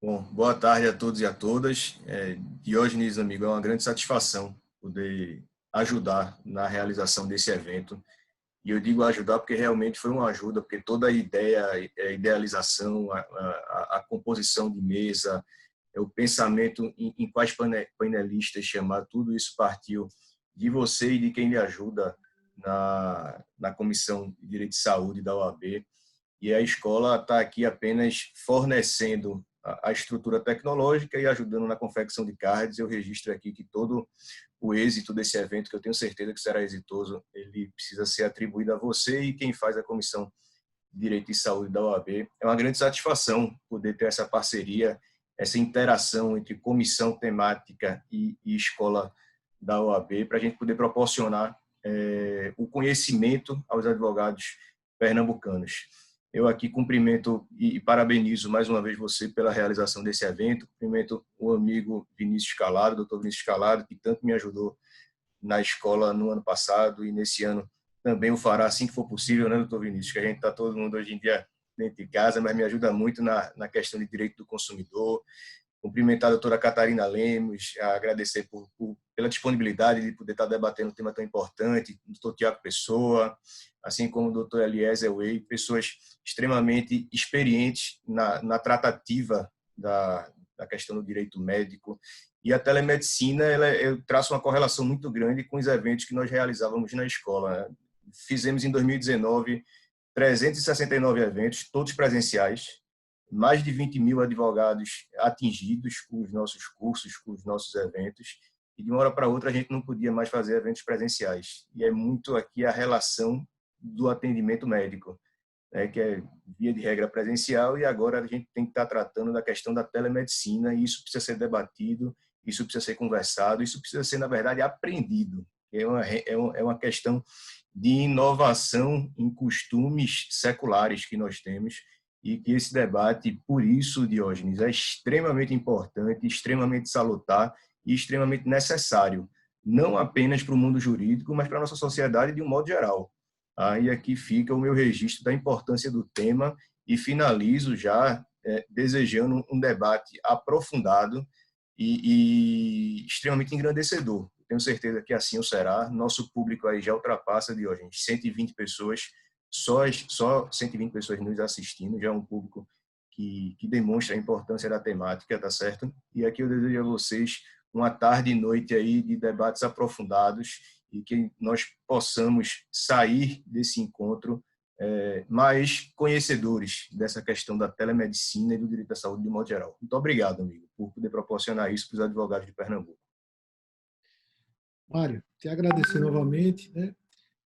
Bom, boa tarde a todos e a todas. Diógenes, amigo, é uma grande satisfação poder ajudar na realização desse evento. E eu digo ajudar porque realmente foi uma ajuda, porque toda a ideia, a idealização, a composição de mesa, o pensamento em quais painelistas chamar, tudo isso partiu de você e de quem lhe ajuda na Comissão de Direito de Saúde da OAB. E a escola está aqui apenas fornecendo a estrutura tecnológica e ajudando na confecção de cards. Eu registro aqui que todo o êxito desse evento, que eu tenho certeza que será exitoso, ele precisa ser atribuído a você e quem faz a Comissão de Direito e Saúde da OAB. É uma grande satisfação poder ter essa parceria, essa interação entre comissão temática e escola da OAB, para a gente poder proporcionar o conhecimento aos advogados pernambucanos. Eu aqui cumprimento e parabenizo mais uma vez você pela realização desse evento. Cumprimento o amigo Vinícius Calado, doutor Vinícius Calado, que tanto me ajudou na escola no ano passado e nesse ano também o fará assim que for possível, né, doutor Vinícius? Que a gente está todo mundo hoje em dia dentro de casa, mas me ajuda muito na questão de direito do consumidor. Cumprimentar a doutora Catarina Lemos, agradecer pela disponibilidade de poder estar debatendo um tema tão importante, o doutor Tiago Pessoa, assim como o doutor Eliezer Way, pessoas extremamente experientes na tratativa da questão do direito médico. E a telemedicina, eu traço uma correlação muito grande com os eventos que nós realizávamos na escola. Fizemos em 2019 369 eventos, todos presenciais, mais de 20 mil advogados atingidos com os nossos cursos, com os nossos eventos, e de uma hora para outra a gente não podia mais fazer eventos presenciais. E é muito aqui a relação do atendimento médico, né, que é via de regra presencial, e agora a gente tem que estar tratando da questão da telemedicina, e isso precisa ser debatido, isso precisa ser conversado, isso precisa ser, na verdade, aprendido. É uma questão de inovação em costumes seculares que nós temos, e que esse debate, por isso, Diógenes, é extremamente importante, extremamente salutar e extremamente necessário, não apenas para o mundo jurídico, mas para a nossa sociedade de um modo geral. Aí aqui fica o meu registro da importância do tema e finalizo já desejando um debate aprofundado e extremamente engrandecedor. Tenho certeza que assim o será. Nosso público aí já ultrapassa, Diógenes, 120 pessoas, só 120 pessoas nos assistindo, já é um público que demonstra a importância da temática, tá certo? E aqui eu desejo a vocês uma tarde e noite aí de debates aprofundados e que nós possamos sair desse encontro mais conhecedores dessa questão da telemedicina e do direito à saúde de modo geral. Muito obrigado, amigo, por poder proporcionar isso para os advogados de Pernambuco. Mário, te agradecer novamente, né?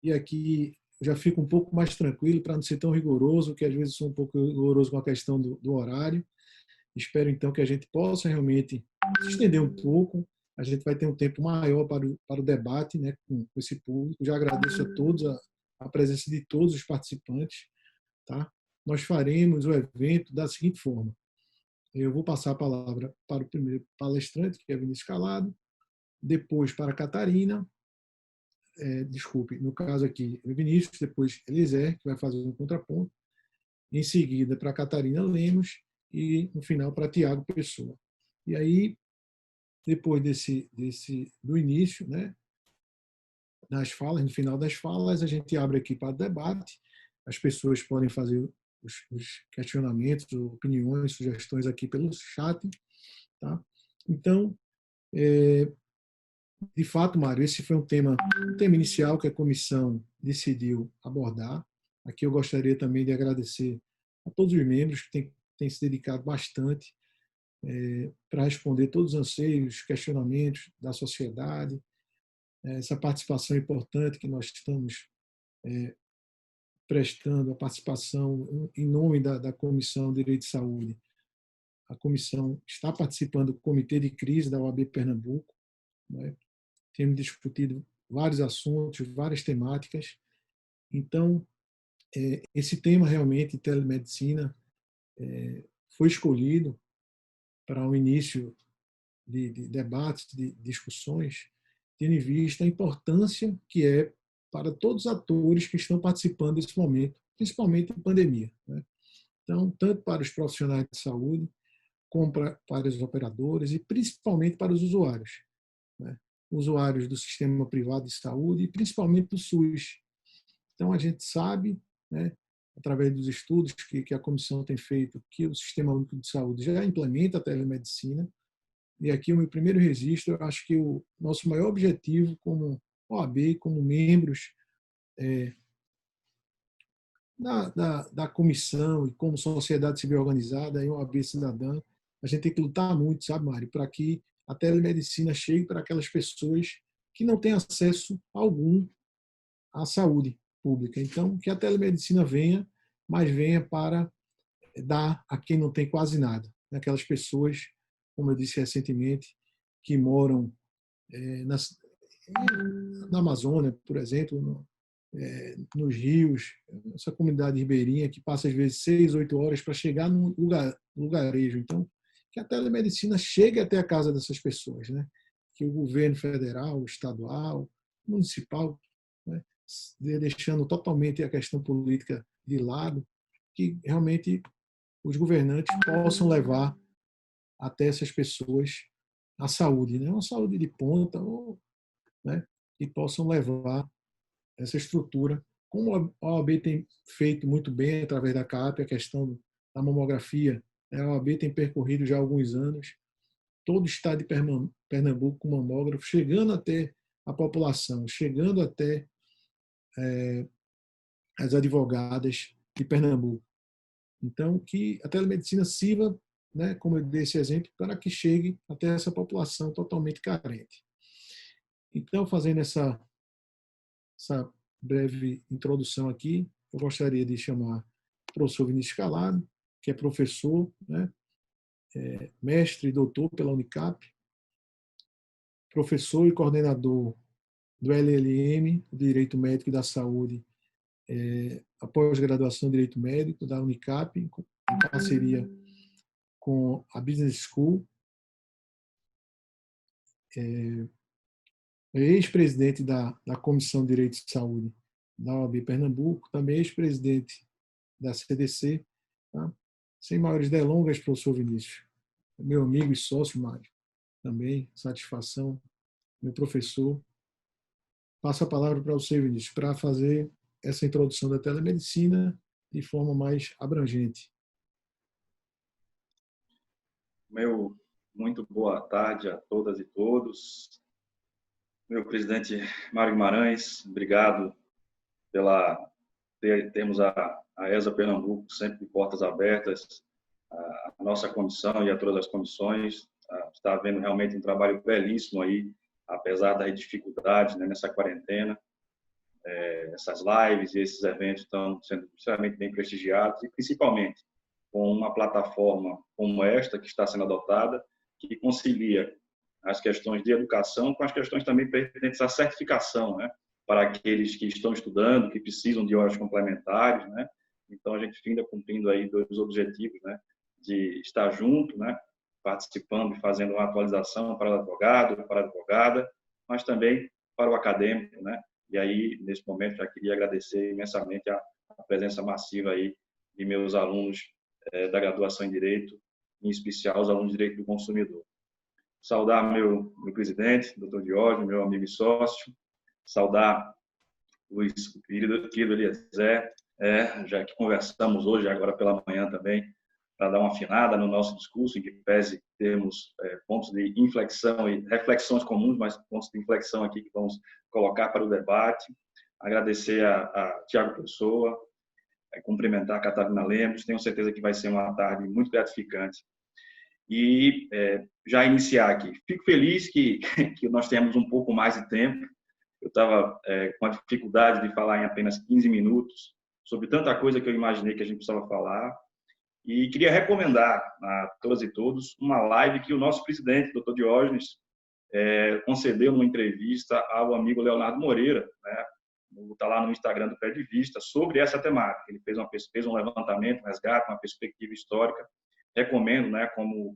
E aqui eu já fico um pouco mais tranquilo para não ser tão rigoroso, que às vezes sou um pouco rigoroso com a questão do horário. Espero então que a gente possa realmente se estender um pouco. A gente vai ter um tempo maior para o debate, né, com esse público. Já agradeço a todos a presença de todos os participantes, tá? Nós faremos o evento da seguinte forma: eu vou passar a palavra para o primeiro palestrante, que é Vinícius Calado, depois para a Catarina, desculpe, no caso aqui, Vinícius, depois Eliezer, que vai fazer um contraponto, em seguida para a Catarina Lemos e no final para Tiago Pessoa. E aí, depois do início, né, das falas, no final das falas, a gente abre aqui para debate, as pessoas podem fazer os questionamentos, opiniões, sugestões aqui pelo chat, tá? Então, de fato, Mário, esse foi um tema inicial que a comissão decidiu abordar. Aqui eu gostaria também de agradecer a todos os membros que têm se dedicado bastante para responder todos os anseios, questionamentos da sociedade, essa participação importante que nós estamos prestando, a participação em nome da Comissão de Direito de Saúde. A comissão está participando do Comitê de Crise da OAB Pernambuco, né? Temos discutido vários assuntos, várias temáticas. Então, esse tema realmente, telemedicina, foi escolhido para o início de debates, de discussões, tendo em vista a importância que é para todos os atores que estão participando desse momento, principalmente em pandemia, né? Então, tanto para os profissionais de saúde, como para os operadores e principalmente para os usuários, né? Usuários do sistema privado de saúde e principalmente do SUS. Então, a gente sabe, né, através dos estudos que a comissão tem feito, que o Sistema Único de Saúde já implementa a telemedicina. E aqui o meu primeiro registro, eu acho que o nosso maior objetivo como OAB, como membros da comissão e como sociedade civil organizada em OAB Cidadã, a gente tem que lutar muito, sabe, Mário, para que a telemedicina chegue para aquelas pessoas que não têm acesso algum à saúde pública. Então, que a telemedicina venha, mas venha para dar a quem não tem quase nada. Aquelas pessoas, como eu disse recentemente, que moram na Amazônia, por exemplo, nos rios, essa comunidade ribeirinha que passa às vezes 6, 8 horas para chegar num lugarejo. Então, que a telemedicina chegue até a casa dessas pessoas, né? Que o governo federal, estadual, municipal, né, deixando totalmente a questão política de lado, que realmente os governantes possam levar até essas pessoas a saúde, né? Uma saúde de ponta, né? E possam levar essa estrutura, como a OAB tem feito muito bem através da CAP, a questão da mamografia, a OAB tem percorrido já há alguns anos todo o estado de Pernambuco com mamógrafo, chegando até a população, chegando até as advogadas de Pernambuco. Então, que a telemedicina sirva, né, como eu dei esse exemplo, para que chegue até essa população totalmente carente. Então, fazendo essa breve introdução aqui, eu gostaria de chamar o professor Vinícius Calado, que é professor, né, mestre e doutor pela Unicap, professor e coordenador do LLM, Direito Médico e da Saúde, a pós-graduação em Direito Médico da Unicap, em parceria com a Business School, ex-presidente da Comissão de Direito de Saúde da OAB Pernambuco, também ex-presidente da CDC. Tá? Sem maiores delongas, professor Vinícius, meu amigo e sócio, Mário, também, satisfação, meu professor. Passo a palavra para você, Vinícius, para fazer essa introdução da telemedicina de forma mais abrangente. Muito boa tarde a todas e todos. Meu presidente Mário Guimarães, obrigado termos a ESA Pernambuco sempre de portas abertas, a nossa comissão e a todas as comissões. Está havendo realmente um trabalho belíssimo aí, apesar das dificuldades, né, nessa quarentena. Essas lives e esses eventos estão sendo extremamente bem prestigiados e, principalmente, com uma plataforma como esta que está sendo adotada, que concilia as questões de educação com as questões também pertinentes à certificação, né, para aqueles que estão estudando, que precisam de horas complementares, né. Então, a gente finda cumprindo aí dois objetivos, né, de estar junto, né, participando e fazendo uma atualização para o advogado, para a advogada, mas também para o acadêmico, né. E aí, nesse momento, já queria agradecer imensamente a presença massiva aí de meus alunos da graduação em Direito, em especial os alunos de Direito do Consumidor. Saudar meu presidente, doutor Diógenes, meu amigo e sócio, saudar o querido Eliezer, já que conversamos hoje, agora pela manhã também, para dar uma afinada no nosso discurso, em que pese termos pontos de inflexão e reflexões comuns, mas pontos de inflexão aqui que vamos colocar para o debate. Agradecer a Tiago Pessoa, cumprimentar a Catarina Lemos, tenho certeza que vai ser uma tarde muito gratificante. E já iniciar aqui. Fico feliz que nós temos um pouco mais de tempo. Eu estava com a dificuldade de falar em apenas 15 minutos sobre tanta coisa que eu imaginei que a gente precisava falar. E queria recomendar a todas e todos uma live que o nosso presidente, Dr. Diógenes, concedeu numa entrevista ao amigo Leonardo Moreira, né? Está lá no Instagram do Pé de Vista, sobre essa temática. Ele fez um levantamento, um resgate, uma perspectiva histórica. Recomendo, né, como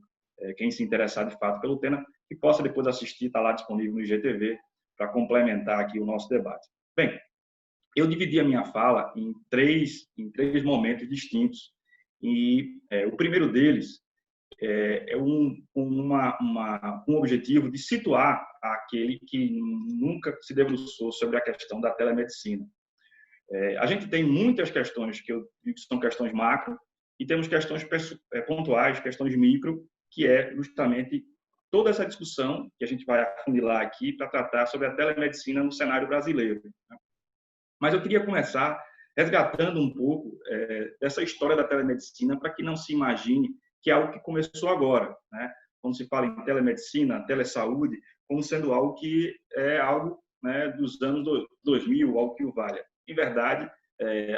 quem se interessar de fato pelo tema, que possa depois assistir, está lá disponível no IGTV, para complementar aqui o nosso debate. Bem, eu dividi a minha fala em três momentos distintos. E o primeiro deles um objetivo de situar aquele que nunca se debruçou sobre a questão da telemedicina. A gente tem muitas questões que eu digo que são questões macro e temos questões pontuais, questões micro, que é justamente toda essa discussão que a gente vai afunilar aqui para tratar sobre a telemedicina no cenário brasileiro. Mas eu queria começar resgatando um pouco dessa história da telemedicina para que não se imagine que é algo que começou agora, né? Quando se fala em telemedicina, telesaúde, como sendo algo que é algo, né, dos anos 2000, algo que o valha. Em verdade,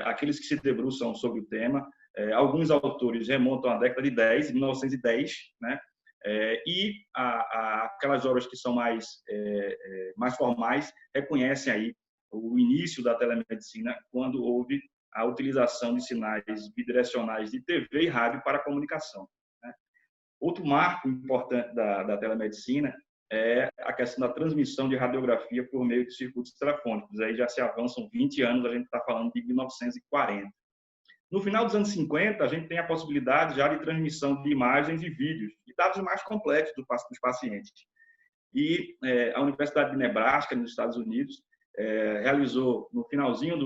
aqueles que se debruçam sobre o tema, alguns autores remontam à década de 1910, né? E aquelas obras que são mais formais reconhecem aí o início da telemedicina quando houve a utilização de sinais bidirecionais de TV e rádio para a comunicação, né? Outro marco importante da telemedicina é a questão da transmissão de radiografia por meio de circuitos telefônicos. Aí já se avançam 20 anos, a gente está falando de 1940. No final dos anos 50, a gente tem a possibilidade já de transmissão de imagens e vídeos, de dados mais complexos dos pacientes. E a Universidade de Nebraska, nos Estados Unidos, realizou no finalzinho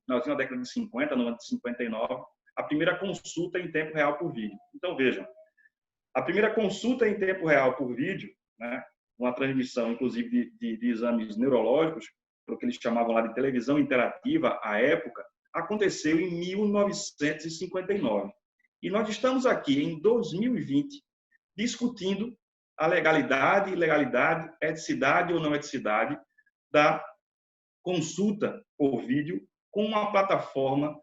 da década de 50, no ano de 59, a primeira consulta em tempo real por vídeo. Então, vejam, a primeira consulta em tempo real por vídeo, né, uma transmissão, inclusive, de exames neurológicos, o que eles chamavam lá de televisão interativa, à época, aconteceu em 1959. E nós estamos aqui, em 2020, discutindo a legalidade, ilegalidade, eticidade ou não eticidade da consulta por vídeo com uma plataforma,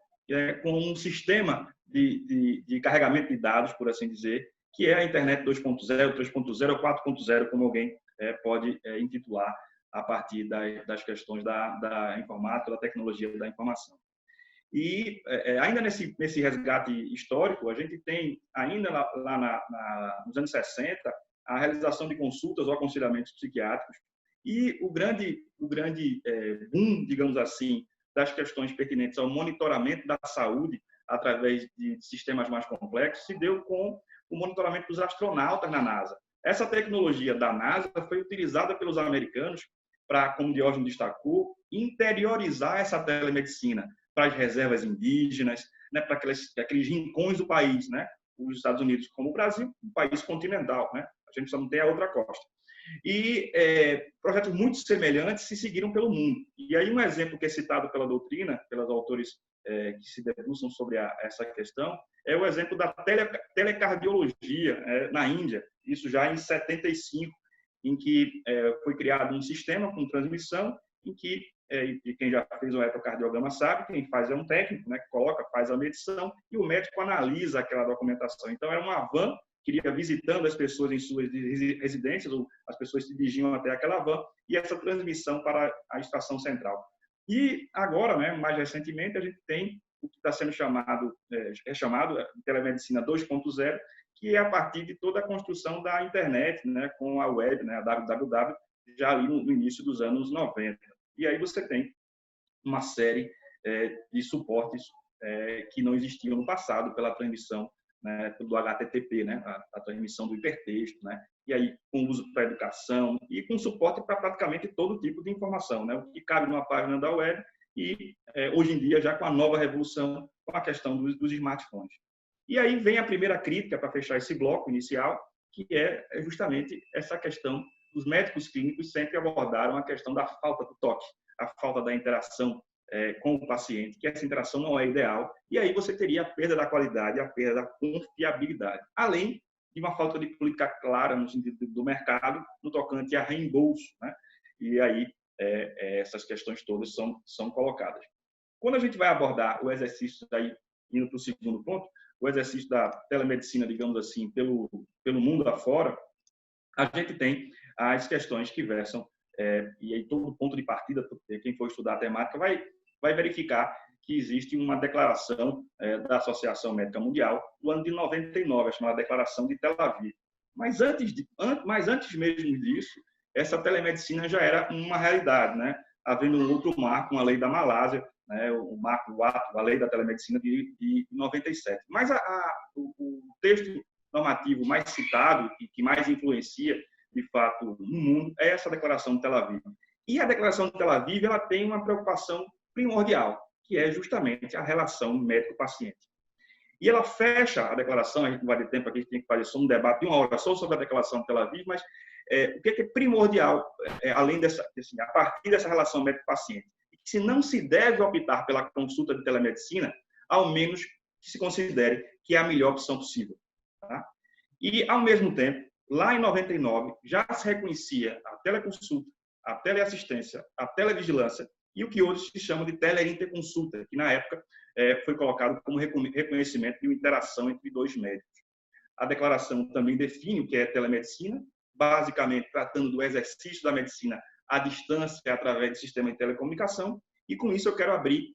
com um sistema de carregamento de dados, por assim dizer, que é a internet 2.0, 3.0 ou 4.0, como alguém pode intitular a partir das questões da informática, da tecnologia da informação. E ainda nesse resgate histórico, a gente tem ainda nos anos 60 a realização de consultas ou aconselhamentos psiquiátricos e o grande boom, digamos assim, das questões pertinentes ao monitoramento da saúde através de sistemas mais complexos se deu com o monitoramento dos astronautas na NASA. Essa tecnologia da NASA foi utilizada pelos americanos para, como Diógenes destacou, interiorizar essa telemedicina para as reservas indígenas, né, para aqueles rincões do país, né? Os Estados Unidos, como o Brasil, um país continental, né? A gente só não tem a outra costa. E projetos muito semelhantes se seguiram pelo mundo. E aí um exemplo que é citado pela doutrina, pelos autores que se debruçam sobre essa questão, é o exemplo da telecardiologia na Índia, isso já em 75, em que foi criado um sistema com transmissão, em que, e quem já fez um ecocardiograma sabe, quem faz é um técnico, né, que faz a medição, e o médico analisa aquela documentação. Então, era uma van que ia visitando as pessoas em suas residências, ou as pessoas se dirigiam até aquela van, e essa transmissão para a estação central. E agora, né, mais recentemente, a gente tem o que está sendo chamado telemedicina 2.0, que é a partir de toda a construção da internet, né, com a web, né, a www, já ali no início dos anos 90. E aí você tem uma série de suportes que não existiam no passado pela transmissão, né, do HTTP, né, a transmissão do hipertexto, né, e aí com uso para educação e com suporte para praticamente todo tipo de informação, né, o que cabe numa página da web e hoje em dia já com a nova revolução com a questão dos smartphones. E aí vem a primeira crítica para fechar esse bloco inicial, que é justamente essa questão. Os médicos clínicos sempre abordaram a questão da falta do toque, a falta da interação com o paciente, que essa interação não é ideal, e aí você teria a perda da qualidade, a perda da confiabilidade, além de uma falta de política clara no sentido do mercado, no tocante a reembolso, né? E aí essas questões todas são colocadas. Quando a gente vai abordar o exercício, daí, indo para o segundo ponto, o exercício da telemedicina, digamos assim, pelo mundo afora, a gente tem as questões que versam, e aí todo ponto de partida, quem for estudar a temática vai verificar que existe uma declaração da Associação Médica Mundial do ano de 99, a chamada Declaração de Tel Aviv. Mas antes mesmo disso, essa telemedicina já era uma realidade, né? Havendo um outro marco, uma lei da Malásia, né? A lei da telemedicina de 97. Mas o texto normativo mais citado e que mais influencia, de fato, no mundo, é essa Declaração de Tel Aviv. E a Declaração de Tel Aviv ela tem uma preocupação primordial, que é justamente a relação médico-paciente. E ela fecha a declaração, a gente não vai ter tempo aqui, a gente tem que fazer só um debate de 1 hora só sobre a Declaração de Tel Aviv, mas o que é primordial, além a partir dessa relação médico-paciente? Se não se deve optar pela consulta de telemedicina, ao menos que se considere que é a melhor opção possível. Tá? E, ao mesmo tempo, lá em 99, já se reconhecia a teleconsulta, a teleassistência, a televigilância e o que hoje se chama de teleinterconsulta, que na época foi colocado como reconhecimento de uma interação entre 2 médicos. A declaração também define o que é telemedicina, basicamente tratando do exercício da medicina à distância através do sistema de telecomunicação, e com isso eu quero abrir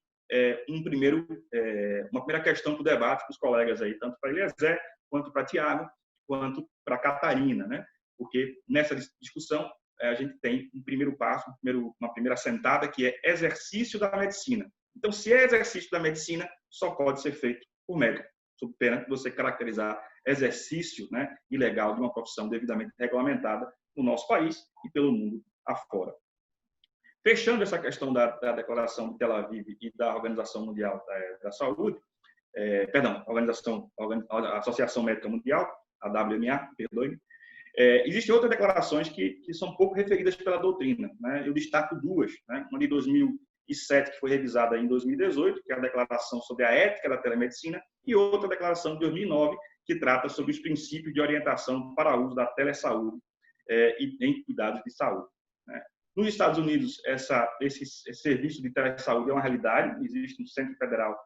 uma primeira questão para o debate com os colegas aí, tanto para Eliezer, quanto para Tiago, quanto para Catarina, né? Porque nessa discussão a gente tem um primeiro passo, uma primeira assentada, que é exercício da medicina. Então, se é exercício da medicina, só pode ser feito por médico, sob pena de você caracterizar exercício, né, ilegal de uma profissão devidamente regulamentada no nosso país e pelo mundo afora. Fechando essa questão da Declaração de Tel Aviv e da Organização Mundial da Saúde, a Associação Médica Mundial, a WMA, perdoe-me, existem outras declarações que são pouco referidas pela doutrina, né? Eu destaco 2, né? Uma de 2007, que foi revisada em 2018, que é a Declaração sobre a Ética da Telemedicina, e outra declaração de 2009, que trata sobre os princípios de orientação para o uso da telesaúde e em cuidados de saúde. Né? Nos Estados Unidos, esse serviço de telesaúde é uma realidade, existe um centro federal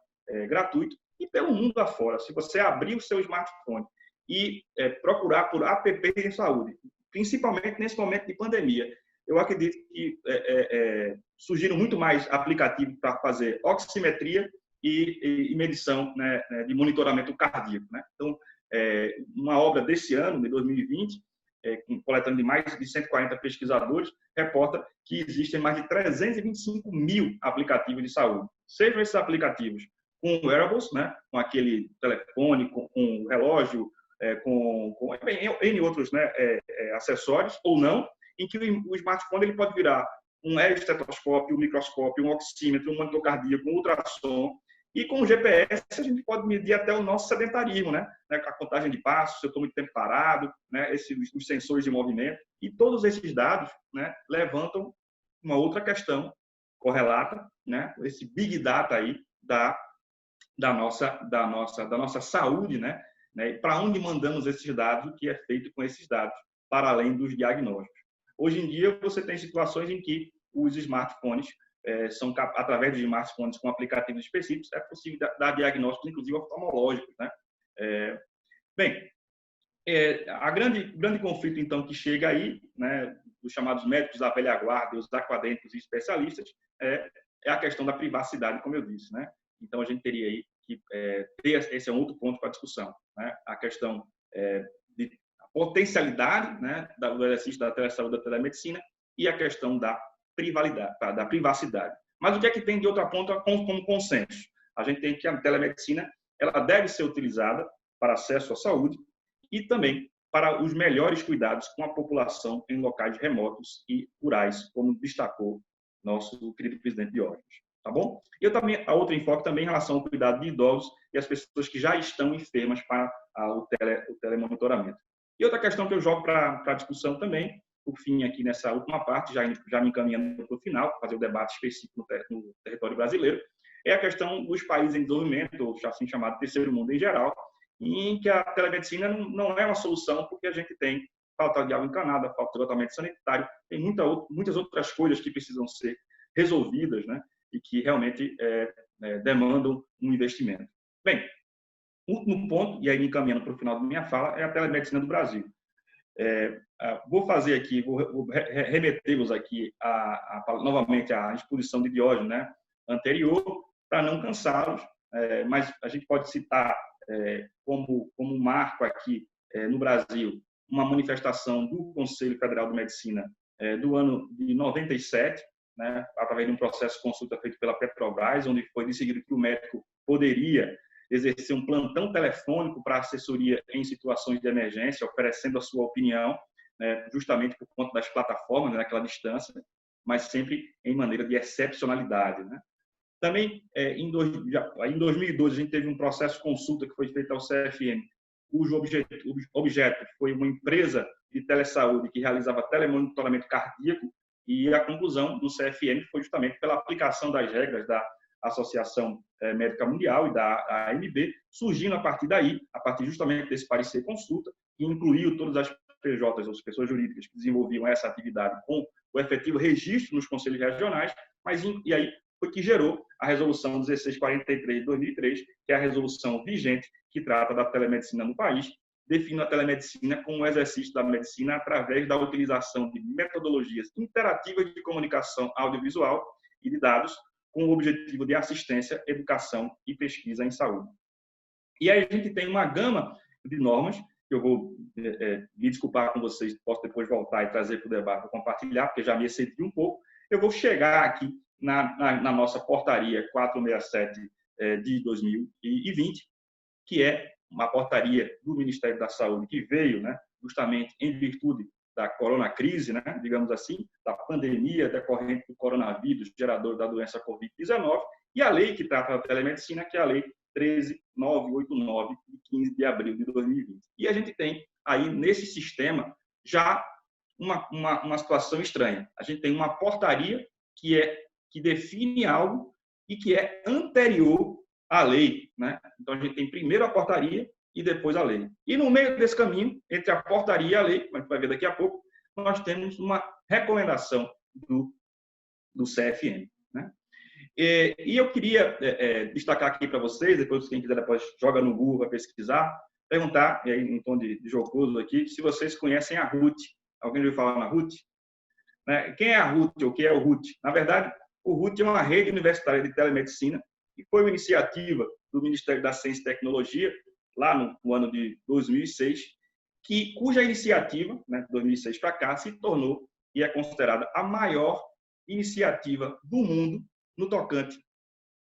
gratuito, e pelo mundo afora, se você abrir o seu smartphone e procurar por apps em saúde, principalmente nesse momento de pandemia, eu acredito que surgiram muito mais aplicativos para fazer oximetria e medição, né, de monitoramento cardíaco. Né? Então, uma obra desse ano, de 2020, coletando de mais de 140 pesquisadores, reporta que existem mais de 325 mil aplicativos de saúde. Sejam esses aplicativos com wearables, né, com aquele telefone, com o relógio, com N outros, né, acessórios, ou não, em que o smartphone ele pode virar um estetoscópio, um microscópio, um oxímetro, um monitor cardíaco, um ultrassom, e com o GPS a gente pode medir até o nosso sedentarismo, né? A contagem de passos, se eu estou muito tempo parado, né? Os sensores de movimento, e todos esses dados, né, levantam uma outra questão correlata, né? Esse big data aí da nossa saúde, né? Para onde mandamos esses dados, o que é feito com esses dados, para além dos diagnósticos. Hoje em dia, você tem situações em que os smartphones, através de smartphones com aplicativos específicos, é possível dar diagnósticos, inclusive oftalmológicos. Né? A grande conflito, então, que chega aí, né, dos chamados médicos da velha guarda, os acadêmicos e especialistas, é a questão da privacidade, como eu disse. Né? Então, a gente teria aí que esse é um outro ponto para a discussão, né? A questão de potencialidade, né, do exercício da telesaúde, da telemedicina, e a questão da privacidade. Mas o que é que tem de outra ponta como consenso? A gente tem que a telemedicina ela deve ser utilizada para acesso à saúde e também para os melhores cuidados com a população em locais remotos e rurais, como destacou nosso querido presidente Diógenes. Tá bom? E a outro enfoque também em relação ao cuidado de idosos e as pessoas que já estão enfermas para o telemonitoramento. E outra questão que eu jogo para a discussão também, por fim, aqui nessa última parte, já me encaminhando para o final, fazer o debate específico no território brasileiro, é a questão dos países em desenvolvimento, ou assim chamado terceiro mundo em geral, em que a telemedicina não é uma solução, porque a gente tem falta de água encanada, falta de tratamento sanitário, tem muitas outras coisas que precisam ser resolvidas, né? E que realmente demandam um investimento. Bem, último ponto, e aí me encaminhando para o final da minha fala, é a telemedicina do Brasil. Vou fazer aqui, vou remetê-los aqui novamente à exposição de Diógenes, né, anterior, para não cansá-los, mas a gente pode citar como marco aqui no Brasil uma manifestação do Conselho Federal de Medicina do ano de 97, né, através de um processo de consulta feito pela Petrobras, onde foi decidido que o médico poderia exercer um plantão telefônico para assessoria em situações de emergência, oferecendo a sua opinião, né, justamente por conta das plataformas, né, naquela distância, mas sempre em maneira de excepcionalidade, né? Também, em 2012, a gente teve um processo de consulta que foi feito ao CFM, cujo objeto foi uma empresa de telesaúde que realizava telemonitoramento cardíaco, e a conclusão do CFM foi justamente pela aplicação das regras da Associação Médica Mundial e da ANB, surgindo a partir daí, a partir justamente desse parecer consulta, que incluiu todas as PJs, as pessoas jurídicas que desenvolviam essa atividade com o efetivo registro nos conselhos regionais, e aí foi que gerou a resolução 1643 de 2003, que é a resolução vigente que trata da telemedicina no país, define a telemedicina como um exercício da medicina através da utilização de metodologias interativas de comunicação audiovisual e de dados, com o objetivo de assistência, educação e pesquisa em saúde. E aí a gente tem uma gama de normas, que eu vou me desculpar com vocês, posso depois voltar e trazer para o debate, compartilhar, porque já me excedi um pouco. Eu vou chegar aqui na nossa portaria 467 de 2020, que é uma portaria do Ministério da Saúde que veio, né, justamente em virtude da coronacrise, né, digamos assim, da pandemia decorrente do coronavírus, gerador da doença Covid-19, e a lei que trata da telemedicina, que é a Lei 13.989, de 15 de abril de 2020. E a gente tem aí, nesse sistema, já uma situação estranha. A gente tem uma portaria que define algo e que é anterior à lei, né? Então, a gente tem primeiro a portaria e depois a lei. E no meio desse caminho, entre a portaria e a lei, como a gente vai ver daqui a pouco, nós temos uma recomendação do CFM, né? E eu queria destacar aqui para vocês, depois quem quiser depois joga no Google para pesquisar, perguntar, e aí, em tom de jocoso aqui, se vocês conhecem a RUT. Alguém já ouviu falar na RUT? Né? Quem é a RUT ou o que é o RUT? Na verdade, o RUT é uma rede universitária de telemedicina e foi uma iniciativa do Ministério da Ciência e Tecnologia, lá no ano de 2006, cuja iniciativa, né, 2006 para cá, se tornou e é considerada a maior iniciativa do mundo no tocante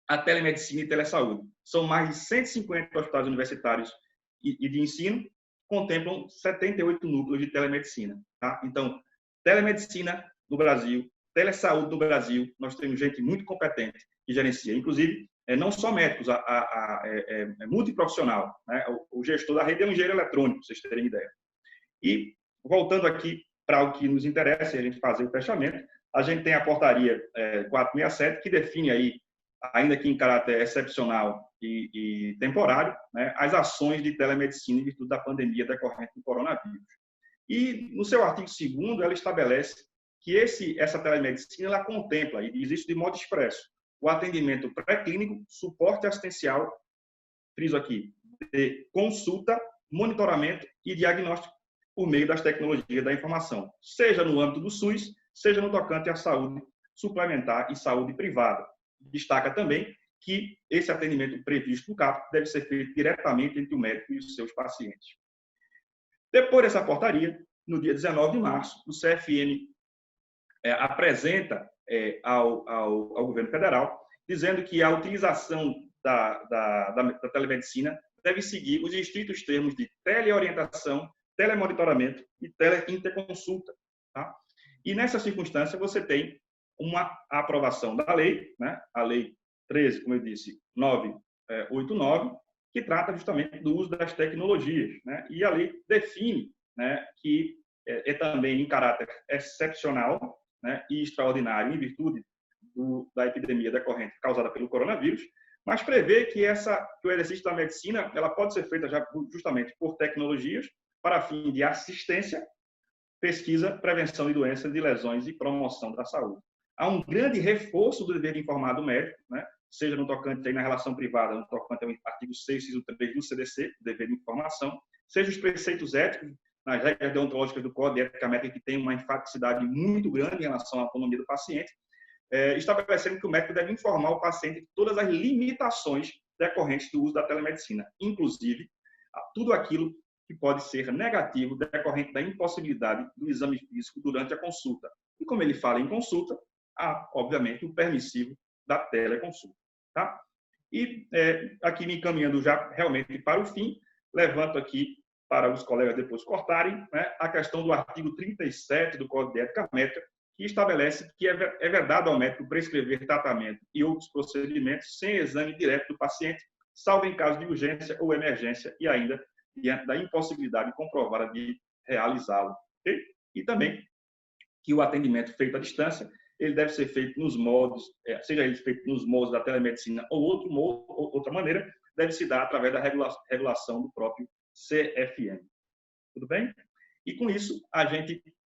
à telemedicina e telesaúde. São mais de 150 hospitais universitários e de ensino, contemplam 78 núcleos de telemedicina. Tá? Então, telemedicina no Brasil, telesaúde no Brasil, nós temos gente muito competente que gerencia, inclusive, não só médicos, multiprofissional, né? O gestor da rede é um engenheiro eletrônico, para vocês terem ideia. E, voltando aqui para o que nos interessa, a gente fazer o fechamento, a gente tem a portaria 467, que define aí, ainda que em caráter excepcional e temporário, né, as ações de telemedicina em virtude da pandemia decorrente do coronavírus. E, no seu artigo 2º, ela estabelece que essa telemedicina ela contempla, e diz isso de modo expresso, o atendimento pré-clínico, suporte assistencial, friso aqui, de consulta, monitoramento e diagnóstico por meio das tecnologias da informação, seja no âmbito do SUS, seja no tocante à saúde suplementar e saúde privada. Destaca também que esse atendimento previsto no caput deve ser feito diretamente entre o médico e os seus pacientes. Depois dessa portaria, no dia 19 de março, o CFM apresenta ao governo federal, dizendo que a utilização da telemedicina deve seguir os estritos termos de teleorientação, telemonitoramento e teleinterconsulta. Tá? E nessa circunstância, você tem uma aprovação da lei, né? A lei 13, como eu disse, 989, que trata justamente do uso das tecnologias, né? E a lei define, né, que é também em caráter excepcional, né, e extraordinário em virtude da epidemia decorrente causada pelo coronavírus, mas prevê que o exercício da medicina ela pode ser feita já justamente por tecnologias para fim de assistência, pesquisa, prevenção de doenças, de lesões e promoção da saúde. Há um grande reforço do dever de informar do médico, né, seja no tocante aí na relação privada, no tocante ao artigo 6, inciso 3 do CDC, dever de informação, seja os preceitos éticos, nas regras deontológicas do Código de Ética Médica, que tem uma enfaticidade muito grande em relação à autonomia do paciente, estabelecendo que o médico deve informar o paciente de todas as limitações decorrentes do uso da telemedicina, inclusive tudo aquilo que pode ser negativo decorrente da impossibilidade do exame físico durante a consulta. E como ele fala em consulta, há, obviamente, o permissivo da teleconsulta. Tá? E aqui me encaminhando já realmente para o fim, levanto aqui para os colegas depois cortarem, né, a questão do artigo 37 do Código de Ética Médica, que estabelece que é vedado ao médico prescrever tratamento e outros procedimentos sem exame direto do paciente, salvo em caso de urgência ou emergência e ainda diante da impossibilidade comprovada de realizá-lo. Okay? E também que o atendimento feito à distância ele deve ser feito nos moldes, seja ele feito nos moldes da telemedicina ou outra maneira, deve se dar através da regulação do próprio CFM. Tudo bem? E com isso,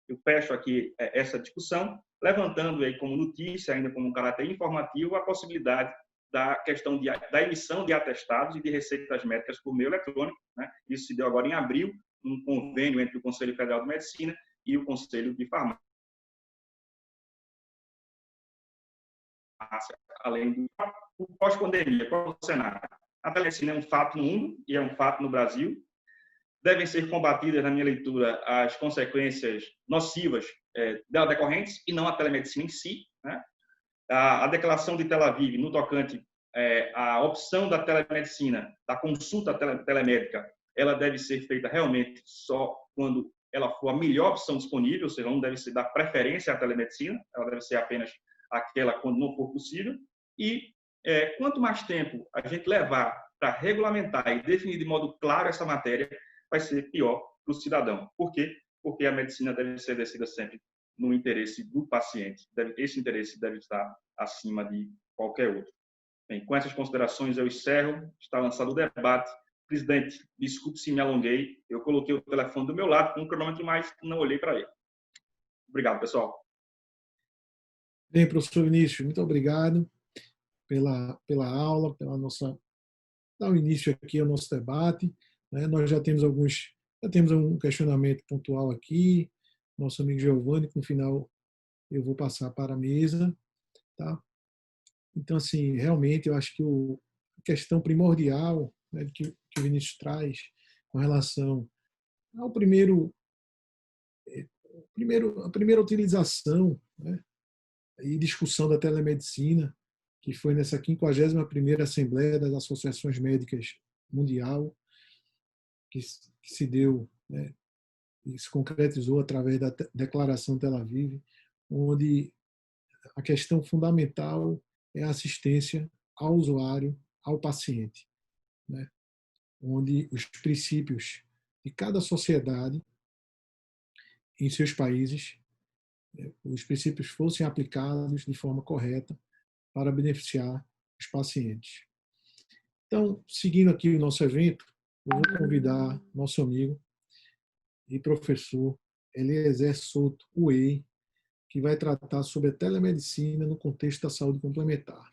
eu fecho aqui essa discussão, levantando aí como notícia, ainda como um caráter informativo, a possibilidade da questão da emissão de atestados e de receitas médicas por meio eletrônico. Né? Isso se deu agora em abril, um convênio entre o Conselho Federal de Medicina e o Conselho de Farmácia. Além do pós-pandemia, qual é o cenário? A telemedicina é um fato no mundo e é um fato no Brasil. Devem ser combatidas, na minha leitura, as consequências nocivas dela decorrentes e não a telemedicina em si. Né? A declaração de Tel Aviv, no tocante à opção da telemedicina, da consulta telemédica, ela deve ser feita realmente só quando ela for a melhor opção disponível, ou seja, não deve se dar preferência à telemedicina, ela deve ser apenas aquela quando não for possível. E quanto mais tempo a gente levar para regulamentar e definir de modo claro essa matéria, vai ser pior para o cidadão. Por quê? Porque a medicina deve ser decidida sempre no interesse do paciente. Esse interesse deve estar acima de qualquer outro. Bem, com essas considerações eu encerro. Está lançado o debate. Presidente, desculpe se me alonguei. Eu coloquei o telefone do meu lado com um cronômetro, mas não olhei para ele. Obrigado, pessoal. Bem, professor Vinícius, muito obrigado pela aula, dar o início aqui ao nosso debate. Né? Nós já temos um questionamento pontual aqui, nosso amigo Giovanni, que no final eu vou passar para a mesa. Tá? Então, assim, realmente eu acho que a questão primordial, né, que o Vinícius traz com relação ao a primeira utilização, né, e discussão da telemedicina, que foi nessa 51ª Assembleia das Associações Médicas Mundial, que se deu, né, e se concretizou através da Declaração Tel Aviv, onde a questão fundamental é a assistência ao usuário, ao paciente, né, onde os princípios de cada sociedade em seus países, os princípios fossem aplicados de forma correta para beneficiar os pacientes. Então, seguindo aqui o nosso evento, eu vou convidar nosso amigo e professor Eliezer Souto Uei, que vai tratar sobre a telemedicina no contexto da saúde complementar.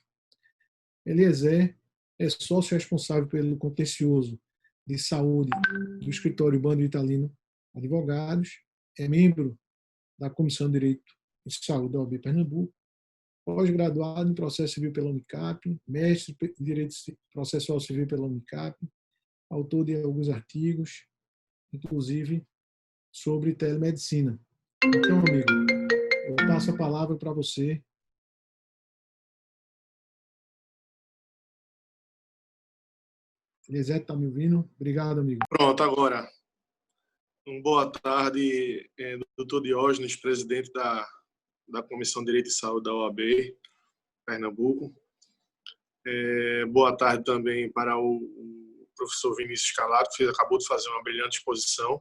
Eliezer é sócio responsável pelo contencioso de saúde do escritório Bando Italino Advogados, é membro da Comissão de Direito e Saúde da OAB Pernambuco, pós-graduado em Processo Civil pela Unicap, mestre em Direito Processual Civil pela Unicap, autor de alguns artigos, inclusive sobre telemedicina. Então, amigo, eu passo a palavra para você. Elisete, está me ouvindo? Obrigado, amigo. Pronto, agora. Boa tarde, doutor Diógenes, presidente da Comissão de Direito e Saúde da OAB Pernambuco. Boa tarde também para o professor Vinícius Calato, que acabou de fazer uma brilhante exposição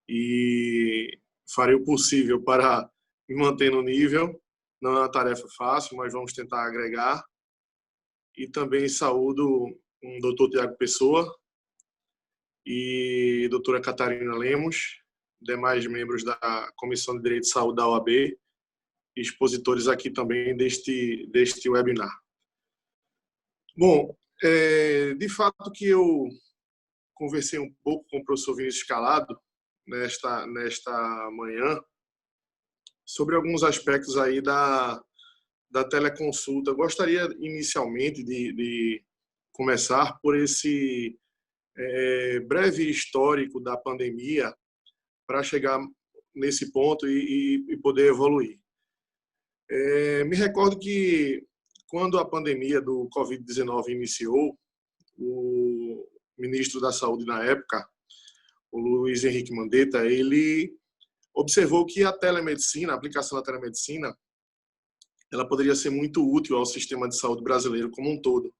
e farei o possível para me manter no nível. Não é uma tarefa fácil, mas vamos tentar agregar. E também saúdo o doutor Tiago Pessoa e a doutora Catarina Lemos, demais membros da Comissão de Direito e Saúde da OAB, e expositores aqui também deste webinar. Bom, de fato que eu conversei um pouco com o professor Vinícius Calado nesta manhã sobre alguns aspectos aí da teleconsulta. Eu gostaria inicialmente de começar por esse breve histórico da pandemia para chegar nesse ponto e poder evoluir. Me recordo que quando a pandemia do Covid-19 iniciou, o ministro da Saúde na época, o Luiz Henrique Mandetta, ele observou que a telemedicina, a aplicação da telemedicina, ela poderia ser muito útil ao sistema de saúde brasileiro como um todo,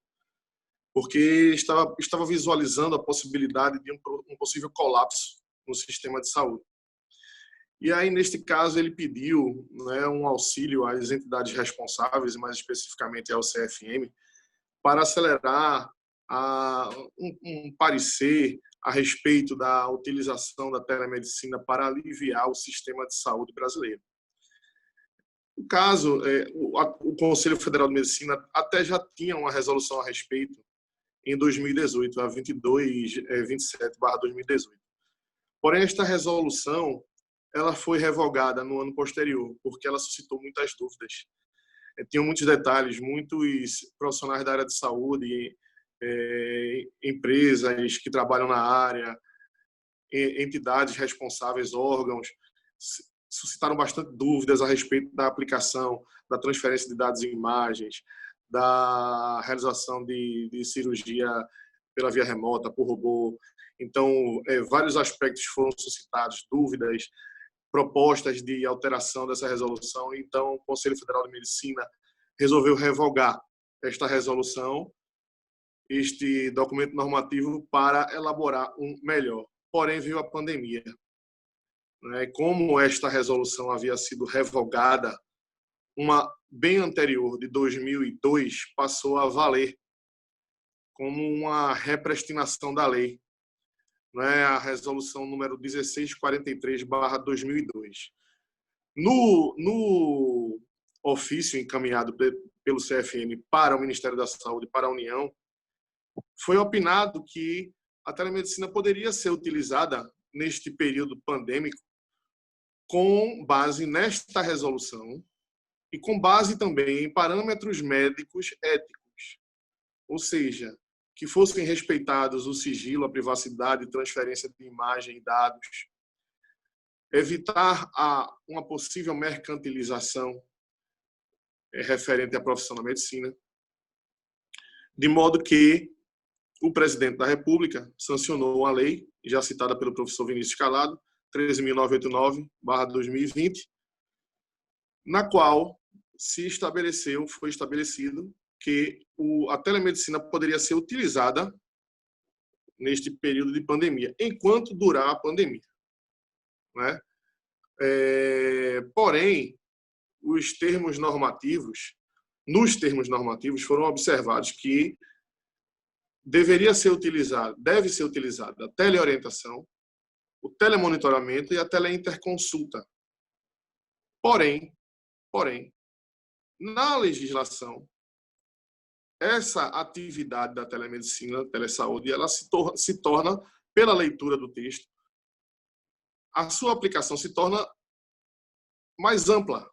porque estava visualizando a possibilidade de um possível colapso no sistema de saúde. E aí, neste caso, ele pediu, né, um auxílio às entidades responsáveis, mais especificamente ao CFM, para acelerar um parecer a respeito da utilização da telemedicina para aliviar o sistema de saúde brasileiro. No caso, o Conselho Federal de Medicina até já tinha uma resolução a respeito em 2018, a 2227/2018. Porém, esta resolução ela foi revogada no ano posterior, porque ela suscitou muitas dúvidas. Tinham muitos detalhes, muitos profissionais da área de saúde, empresas que trabalham na área, entidades responsáveis, órgãos, suscitaram bastante dúvidas a respeito da aplicação, da transferência de dados e imagens, da realização de cirurgia pela via remota, por robô. Então, vários aspectos foram suscitados, dúvidas, propostas de alteração dessa resolução. Então, o Conselho Federal de Medicina resolveu revogar esta resolução, este documento normativo, para elaborar um melhor. Porém, veio a pandemia. Como esta resolução havia sido revogada, uma bem anterior, de 2002, passou a valer como uma repristinação da lei, a resolução número 1643/2002. No ofício encaminhado pelo CFM para o Ministério da Saúde, para a União, foi opinado que a telemedicina poderia ser utilizada neste período pandêmico com base nesta resolução e com base também em parâmetros médicos éticos, ou seja, que fossem respeitados o sigilo, a privacidade, transferência de imagem e dados, evitar uma possível mercantilização referente à profissão da medicina, de modo que o presidente da República sancionou a lei, já citada pelo professor Vinícius Calado, 13.989/2020, na qual foi estabelecido que a telemedicina poderia ser utilizada neste período de pandemia, enquanto durar a pandemia. Porém, nos termos normativos foram observados que deve ser utilizada a teleorientação, o telemonitoramento e a teleinterconsulta. Porém, na legislação, essa atividade da telemedicina, telesaúde, ela se torna, pela leitura do texto, a sua aplicação se torna mais ampla.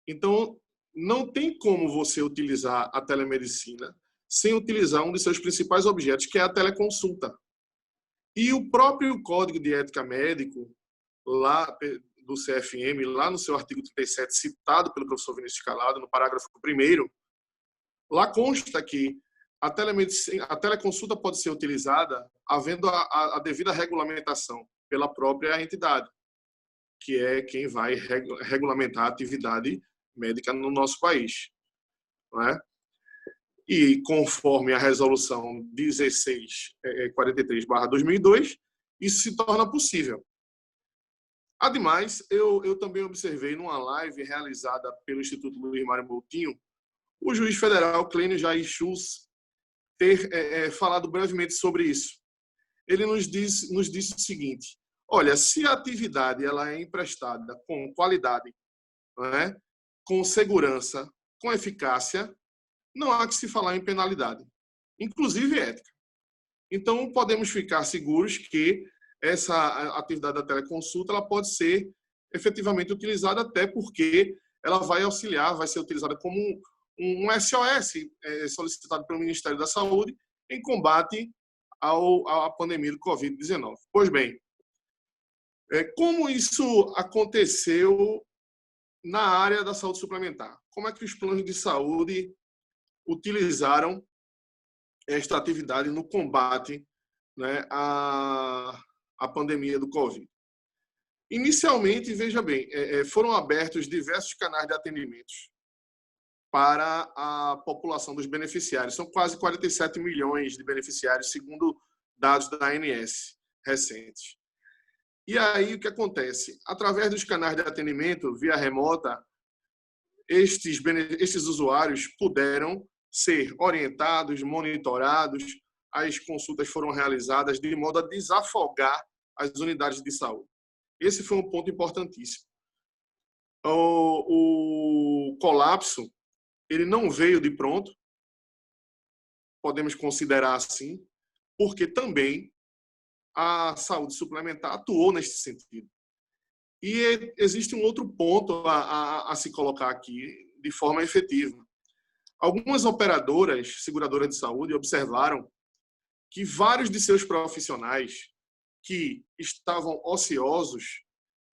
Então, não tem como você utilizar a telemedicina sem utilizar um de seus principais objetos, que é a teleconsulta. E o próprio Código de Ética Médico, lá do CFM, lá no seu artigo 37, citado pelo professor Vinícius Calado, no parágrafo 1º, lá consta que a teleconsulta pode ser utilizada havendo a devida regulamentação pela própria entidade, que é quem vai regulamentar a atividade médica no nosso país. E conforme a resolução 1643/2002, isso se torna possível. Ademais, eu também observei numa live realizada pelo Instituto Luiz Mário Moutinho, o juiz federal Clênio Jair Schultz ter falado brevemente sobre isso. Ele nos disse o seguinte: olha, se a atividade ela é emprestada com qualidade, com segurança, com eficácia, não há que se falar em penalidade, inclusive ética. Então, podemos ficar seguros que essa atividade da teleconsulta ela pode ser efetivamente utilizada, até porque ela vai auxiliar, vai ser utilizada como um SOS solicitado pelo Ministério da Saúde em combate à pandemia do Covid-19. Pois bem, como isso aconteceu na área da saúde suplementar? Como é que os planos de saúde utilizaram esta atividade no combate, né, à pandemia do Covid. Inicialmente, veja bem, foram abertos diversos canais de atendimentos para a população dos beneficiários. São quase 47 milhões de beneficiários, segundo dados da ANS recentes. E aí, o que acontece? Através dos canais de atendimento via remota, estes usuários puderam ser orientados, monitorados, as consultas foram realizadas de modo a desafogar as unidades de saúde. Esse foi um ponto importantíssimo. O colapso, ele não veio de pronto, podemos considerar assim, porque também a saúde suplementar atuou neste sentido. E existe um outro ponto a se colocar aqui de forma efetiva. Algumas operadoras, seguradoras de saúde, observaram que vários de seus profissionais que estavam ociosos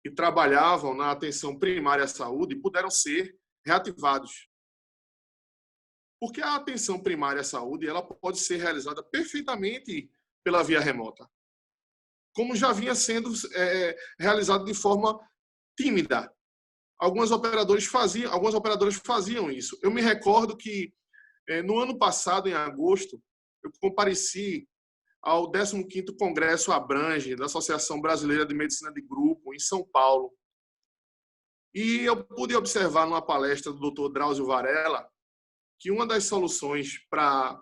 e trabalhavam na atenção primária à saúde puderam ser reativados. Porque a atenção primária à saúde ela pode ser realizada perfeitamente pela via remota, como já vinha sendo realizado de forma tímida. Algumas operadoras faziam isso. Eu me recordo que no ano passado, em agosto, eu compareci ao 15º Congresso Abrange, da Associação Brasileira de Medicina de Grupo, em São Paulo. E eu pude observar numa palestra do Dr. Drauzio Varela que uma das soluções para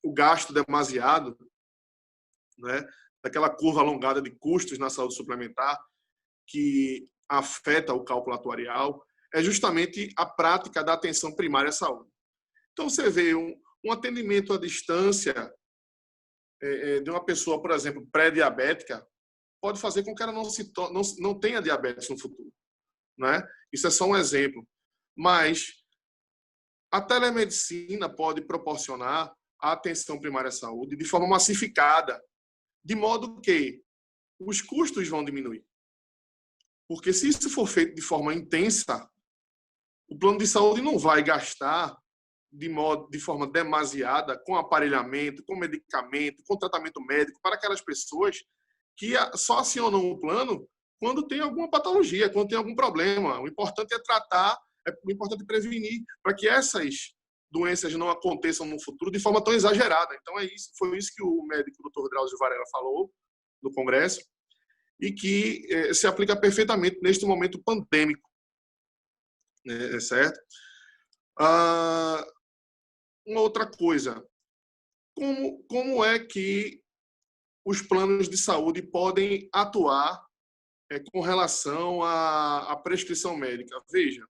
o gasto demasiado, né, daquela curva alongada de custos na saúde suplementar, que afeta o cálculo atuarial, é justamente a prática da atenção primária à saúde. Então, você vê um atendimento à distância de uma pessoa, por exemplo, pré-diabética, pode fazer com que ela não tenha diabetes no futuro, né? Isso é só um exemplo. Mas a telemedicina pode proporcionar a atenção primária à saúde de forma massificada, de modo que os custos vão diminuir. Porque se isso for feito de forma intensa, o plano de saúde não vai gastar de forma demasiada com aparelhamento, com medicamento, com tratamento médico para aquelas pessoas que só acionam o plano quando tem alguma patologia, quando tem algum problema. O importante é tratar, o importante é prevenir para que essas doenças não aconteçam no futuro de forma tão exagerada. Então, foi isso que o médico Dr. Drauzio Varela falou no Congresso e que se aplica perfeitamente neste momento pandêmico, né, certo? Uma outra coisa, como é que os planos de saúde podem atuar com relação à prescrição médica? Veja,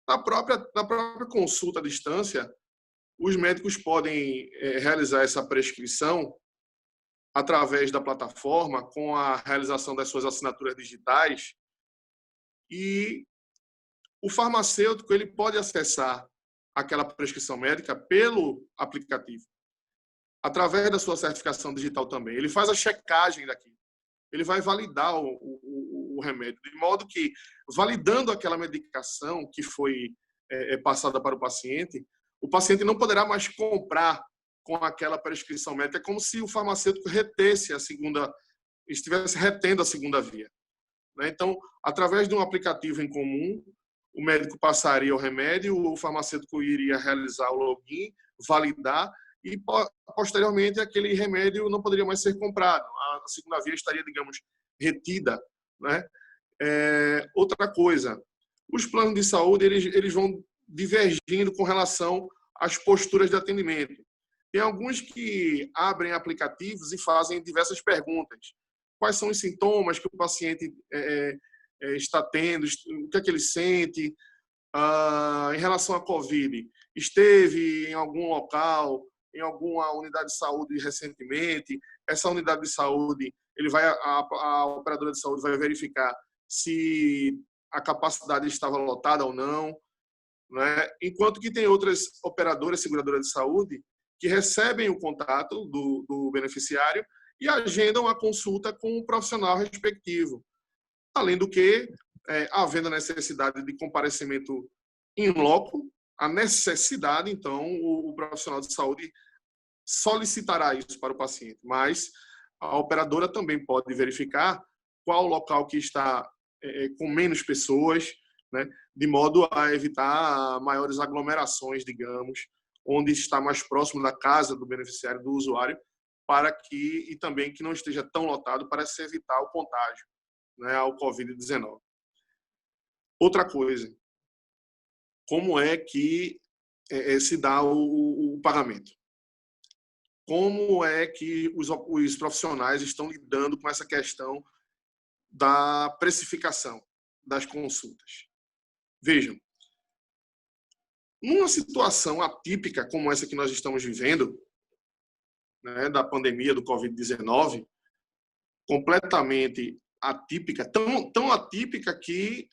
na própria consulta à distância, os médicos podem realizar essa prescrição através da plataforma, com a realização das suas assinaturas digitais, e o farmacêutico ele pode acessar aquela prescrição médica pelo aplicativo, através da sua certificação digital também. Ele faz a checagem daquilo. Ele vai validar o remédio, de modo que, validando aquela medicação que foi passada para o paciente não poderá mais comprar com aquela prescrição médica. É como se o farmacêutico estivesse retendo a segunda via. Então, através de um aplicativo em comum, o médico passaria o remédio, o farmacêutico iria realizar o login, validar, e posteriormente aquele remédio não poderia mais ser comprado. A segunda via estaria, digamos, retida, né? Outra coisa, os planos de saúde eles vão divergindo com relação às posturas de atendimento. Tem alguns que abrem aplicativos e fazem diversas perguntas. Quais são os sintomas que o paciente está tendo, o que é que ele sente em relação à Covid? Esteve em algum local, em alguma unidade de saúde recentemente? Essa unidade de saúde, a operadora de saúde vai verificar se a capacidade estava lotada ou não, né? Enquanto que tem outras operadoras, seguradoras de saúde, que recebem o contato do beneficiário e agendam a consulta com o profissional respectivo. Além do que, havendo a necessidade de comparecimento in loco, a necessidade, então, o profissional de saúde solicitará isso para o paciente, mas a operadora também pode verificar qual o local que está com menos pessoas, né, de modo a evitar maiores aglomerações, digamos, onde está mais próximo da casa do beneficiário, do usuário, e também que não esteja tão lotado para se evitar o contágio, né, ao Covid-19. Outra coisa, como é que se dá o pagamento? Como é que os profissionais estão lidando com essa questão da precificação das consultas? Vejam, numa situação atípica como essa que nós estamos vivendo, né, da pandemia do Covid-19, completamente atípica, tão atípica que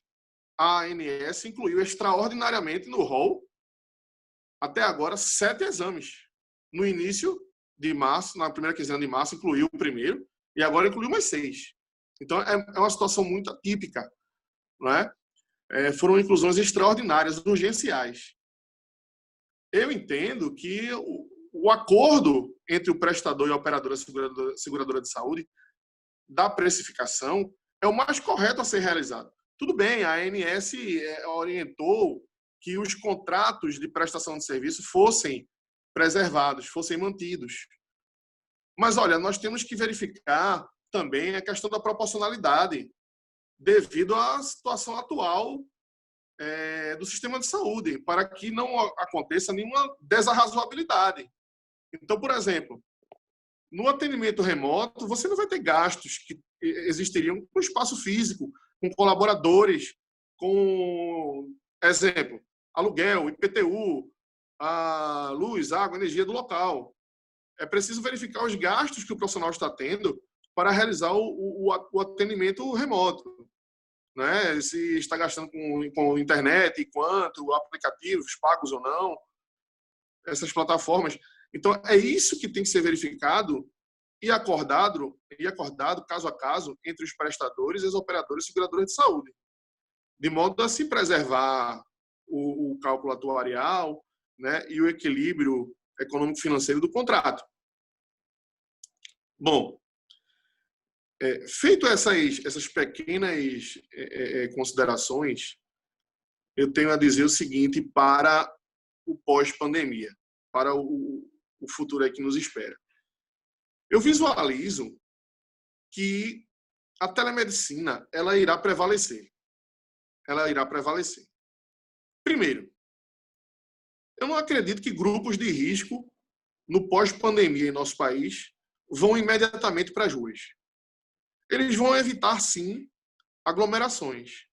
a ANS incluiu extraordinariamente no rol, até agora, 7 exames. No início de março, na primeira quinzena de março, incluiu o primeiro, e agora incluiu mais 6. Então, é uma situação muito atípica, não é? Foram inclusões extraordinárias, urgenciais. Eu entendo que o acordo entre o prestador e a operadora seguradora de saúde da precificação é o mais correto a ser realizado. Tudo bem, a ANS orientou que os contratos de prestação de serviço fossem preservados, fossem mantidos. Mas, olha, nós temos que verificar também a questão da proporcionalidade, devido à situação atual do sistema de saúde, para que não aconteça nenhuma desarrazoabilidade. Então, por exemplo, no atendimento remoto, você não vai ter gastos que existiriam com espaço físico, com colaboradores, com, exemplo, aluguel, IPTU, a luz, água, energia do local. É preciso verificar os gastos que o profissional está tendo para realizar o atendimento remoto, né? Se está gastando com internet, quanto, aplicativos pagos ou não, essas plataformas. Então, é isso que tem que ser verificado e acordado caso a caso entre os prestadores e as operadoras e seguradoras de saúde, de modo a se preservar o cálculo atuarial, né, e o equilíbrio econômico-financeiro do contrato. Bom, feito essas pequenas considerações, eu tenho a dizer o seguinte para o pós-pandemia, para o futuro que nos espera. Eu visualizo que a telemedicina ela irá prevalecer. Ela irá prevalecer. Primeiro, eu não acredito que grupos de risco no pós-pandemia em nosso país vão imediatamente para as ruas. Eles vão evitar, sim, aglomerações.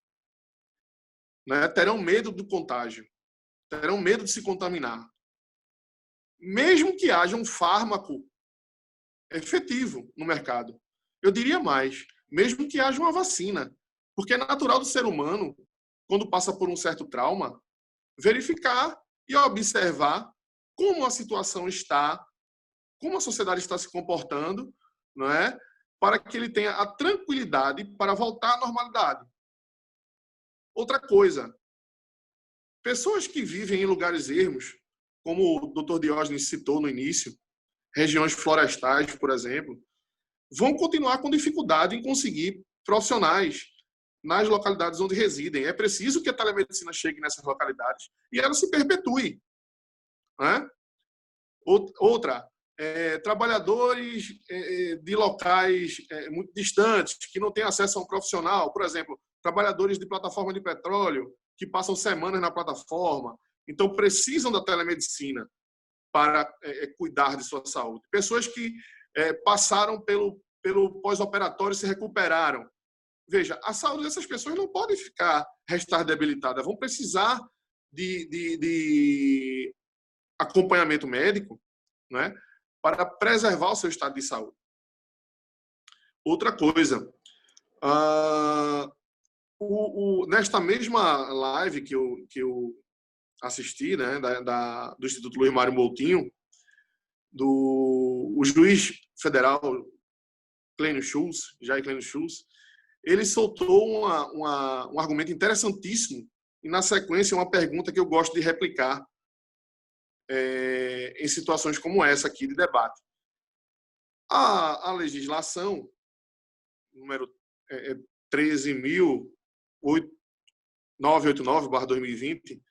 Né? Terão medo do contágio. Terão medo de se contaminar. Mesmo que haja um fármaco efetivo no mercado. Eu diria mais, mesmo que haja uma vacina. Porque é natural do ser humano, quando passa por um certo trauma, verificar e observar como a situação está, como a sociedade está se comportando, não é? Para que ele tenha a tranquilidade para voltar à normalidade. Outra coisa, pessoas que vivem em lugares ermos, como o Dr. Diógenes citou no início, regiões florestais, por exemplo, vão continuar com dificuldade em conseguir profissionais nas localidades onde residem. É preciso que a telemedicina chegue nessas localidades e ela se perpetue. Né? Outra, trabalhadores de locais muito distantes, que não têm acesso a um profissional, por exemplo, trabalhadores de plataforma de petróleo, que passam semanas na plataforma, então precisam da telemedicina para cuidar de sua saúde. Pessoas que passaram pelo pós-operatório e se recuperaram. Veja, a saúde dessas pessoas não pode restar debilitada, vão precisar de acompanhamento médico, né, para preservar o seu estado de saúde. Outra coisa, nesta mesma live que eu assisti, né, do Instituto Luiz Mário Moutinho, o juiz federal Jair Clênio Schultz, ele soltou um argumento interessantíssimo e, na sequência, uma pergunta que eu gosto de replicar em situações como essa aqui de debate. A legislação, número 13.989/2020,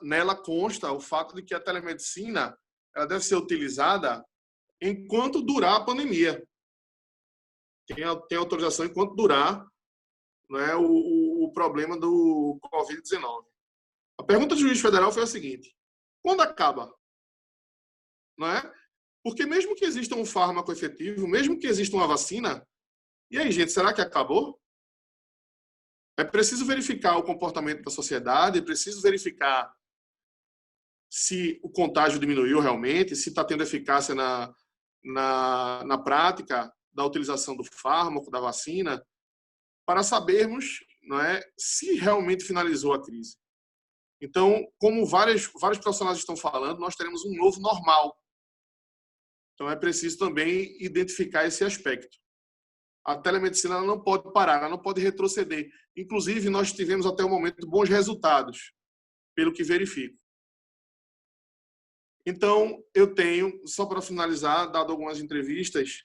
nela consta o fato de que a telemedicina ela deve ser utilizada enquanto durar a pandemia. Tem autorização enquanto durar, né, o problema do Covid-19. A pergunta do juiz federal foi a seguinte: quando acaba? Não é? Porque mesmo que exista um fármaco efetivo, mesmo que exista uma vacina, e aí, gente, será que acabou? É preciso verificar o comportamento da sociedade, é preciso verificar se o contágio diminuiu realmente, se está tendo eficácia na prática da utilização do fármaco, da vacina, para sabermos, não é, se realmente finalizou a crise. Então, como vários profissionais estão falando, nós teremos um novo normal. Então, é preciso também identificar esse aspecto. A telemedicina ela não pode parar, ela não pode retroceder. Inclusive, nós tivemos até o momento bons resultados, pelo que verifico. Então, eu tenho, só para finalizar, dado algumas entrevistas,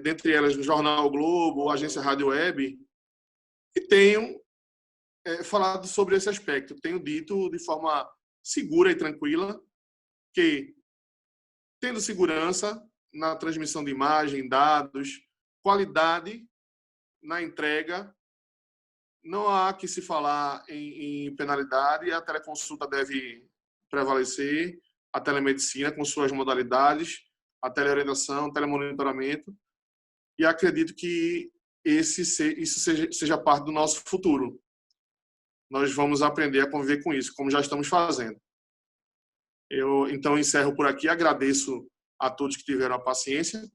dentre elas no Jornal o Globo, Agência Rádio Web, e tenho falado sobre esse aspecto. Tenho dito de forma segura e tranquila que, tendo segurança na transmissão de imagem, dados, qualidade na entrega, não há que se falar em penalidade, a teleconsulta deve prevalecer, a telemedicina com suas modalidades, a teleorientação, o telemonitoramento, e acredito que isso seja parte do nosso futuro. Nós vamos aprender a conviver com isso, como já estamos fazendo. Eu, então, encerro por aqui, agradeço a todos que tiveram a paciência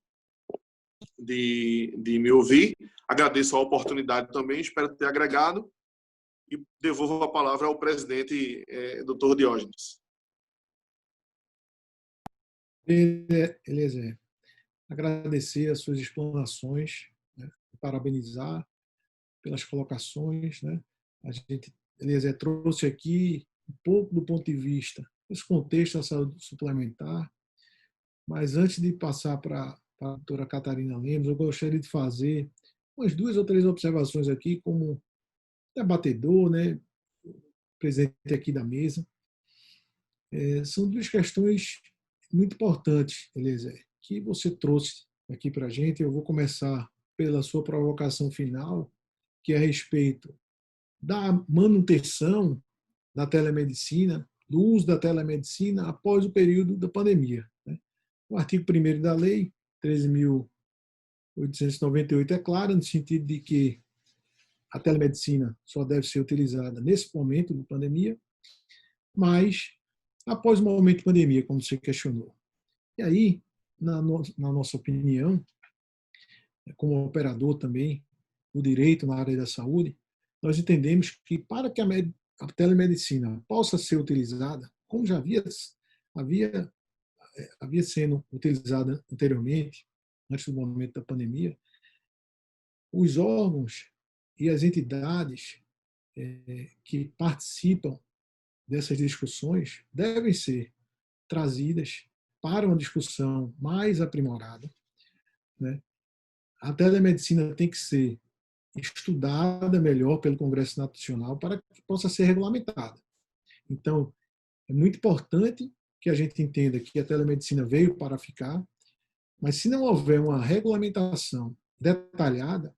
de me ouvir, agradeço a oportunidade também, espero ter agregado, e devolvo a palavra ao presidente, Dr. Diógenes. Eliezer, agradecer as suas explanações, né? Parabenizar pelas colocações, né? A gente, Eliezer, trouxe aqui um pouco do ponto de vista desse contexto da saúde suplementar, mas antes de passar para a doutora Catarina Lemos, eu gostaria de fazer umas 2 ou 3 observações aqui como debatedor, né? Presente aqui da mesa. São 2 questões muito importantes, Eliezer, que você trouxe aqui para a gente. Eu vou começar pela sua provocação final, que é a respeito da manutenção da telemedicina, do uso da telemedicina após o período da pandemia. O artigo 1º da lei 13.898 é claro, no sentido de que a telemedicina só deve ser utilizada nesse momento de pandemia, mas após o momento de pandemia, como você questionou. E aí, na nossa opinião, como operador também do direito na área da saúde, nós entendemos que para que a telemedicina possa ser utilizada, como já havia sendo utilizada anteriormente, antes do momento da pandemia, os órgãos e as entidades que participam dessas discussões devem ser trazidas para uma discussão mais aprimorada, né? A telemedicina tem que ser estudada melhor pelo Congresso Nacional para que possa ser regulamentada. Então, é muito importante que a gente entenda que a telemedicina veio para ficar, mas se não houver uma regulamentação detalhada,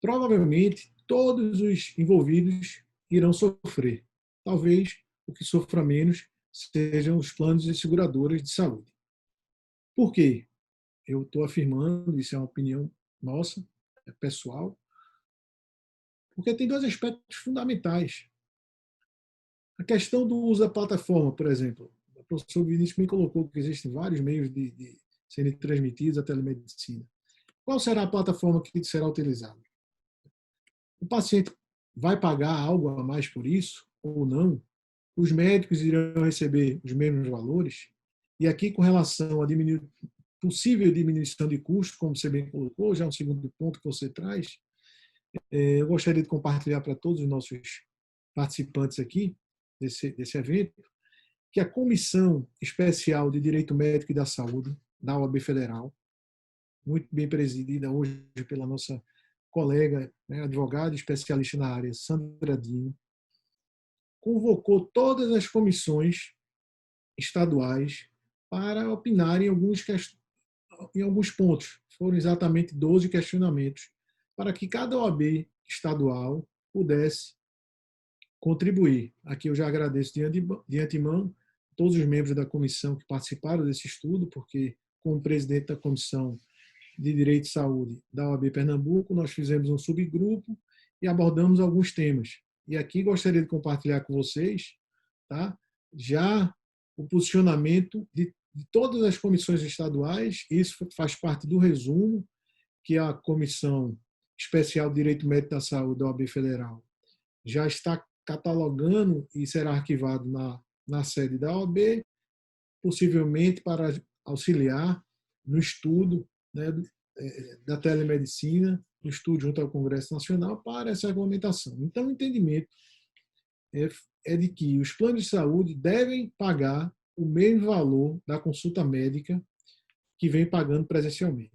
provavelmente todos os envolvidos irão sofrer. Talvez o que sofra menos sejam os planos e seguradoras de saúde. Por quê? Eu estou afirmando, isso é uma opinião nossa, é pessoal, porque tem 2 aspectos fundamentais. A questão do uso da plataforma, por exemplo. O professor Vinícius me colocou que existem vários meios de serem transmitidos a telemedicina. Qual será a plataforma que será utilizada? O paciente vai pagar algo a mais por isso ou não? Os médicos irão receber os mesmos valores? E aqui, com relação à possível diminuição de custo, como você bem colocou, já é um segundo ponto que você traz, Eu gostaria de compartilhar para todos os nossos participantes aqui desse evento que a Comissão Especial de Direito Médico e da Saúde da OAB Federal, muito bem presidida hoje pela nossa colega, né, advogada especialista na área, Sandra Dino, convocou todas as comissões estaduais para opinar em alguns pontos. Foram exatamente 12 questionamentos para que cada OAB estadual pudesse contribuir. Aqui eu já agradeço de antemão todos os membros da comissão que participaram desse estudo, porque, como presidente da Comissão de Direito e Saúde da OAB Pernambuco, nós fizemos um subgrupo e abordamos alguns temas. E aqui gostaria de compartilhar com vocês, tá, já o posicionamento de todas as comissões estaduais. Isso faz parte do resumo que a Comissão Especial de Direito Médico da Saúde da OAB Federal já está catalogando e será arquivado na sede da OAB, possivelmente para auxiliar no estudo, né, da telemedicina, no estudo junto ao Congresso Nacional para essa regulamentação. Então, o entendimento é de que os planos de saúde devem pagar o mesmo valor da consulta médica que vem pagando presencialmente.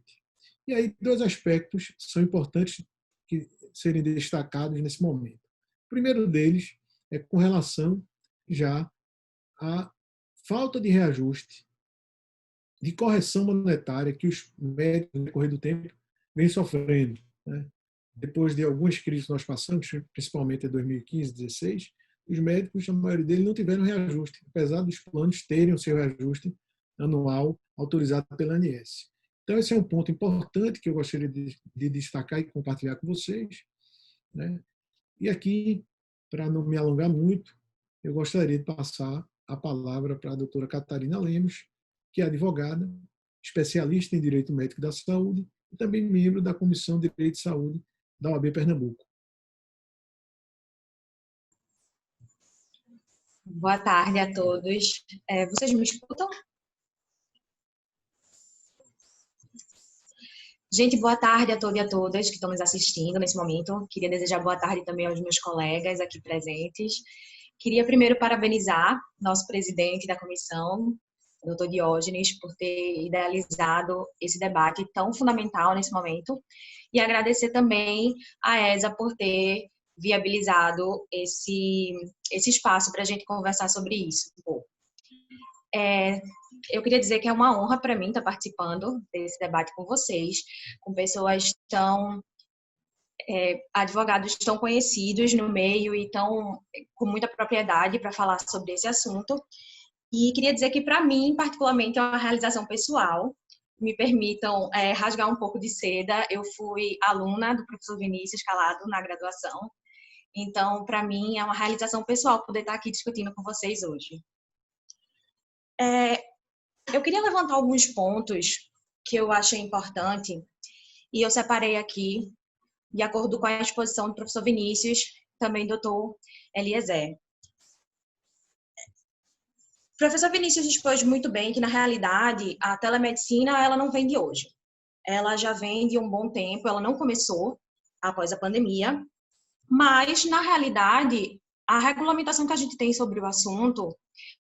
E aí, dois aspectos são importantes que serem destacados nesse momento. O primeiro deles é com relação já à falta de reajuste, de correção monetária que os médicos, no decorrer do tempo, vêm sofrendo, né? Depois de algumas crises que nós passamos, principalmente em 2015, 2016, os médicos, a maioria deles, não tiveram reajuste, apesar dos planos terem o seu reajuste anual autorizado pela ANS. Então, esse é um ponto importante que eu gostaria de destacar e compartilhar com vocês, né? E aqui, para não me alongar muito, eu gostaria de passar a palavra para a doutora Catarina Lemos, que é advogada, especialista em Direito Médico da Saúde e também membro da Comissão de Direito de Saúde da OAB Pernambuco. Boa tarde a todos. Vocês me escutam? Gente, boa tarde a todos e a todas que estão nos assistindo nesse momento. Queria desejar boa tarde também aos meus colegas aqui presentes. Queria primeiro parabenizar nosso presidente da comissão, o Dr. Diógenes, por ter idealizado esse debate tão fundamental nesse momento, e agradecer também à ESA por ter viabilizado esse espaço para a gente conversar sobre isso. Eu queria dizer que é uma honra para mim estar participando desse debate com vocês, com pessoas advogados tão conhecidos no meio e tão com muita propriedade para falar sobre esse assunto. E queria dizer que, para mim, particularmente, é uma realização pessoal. Me permitam rasgar um pouco de seda. Eu fui aluna do professor Vinícius Calado na graduação. Então, para mim, é uma realização pessoal poder estar aqui discutindo com vocês hoje. Eu queria levantar alguns pontos que eu achei importante e eu separei aqui, de acordo com a exposição do professor Vinícius, também do doutor Eliezer. O professor Vinícius expôs muito bem que, na realidade, a telemedicina ela não vem de hoje. Ela já vem de um bom tempo, ela não começou após a pandemia, mas, na realidade, a regulamentação que a gente tem sobre o assunto,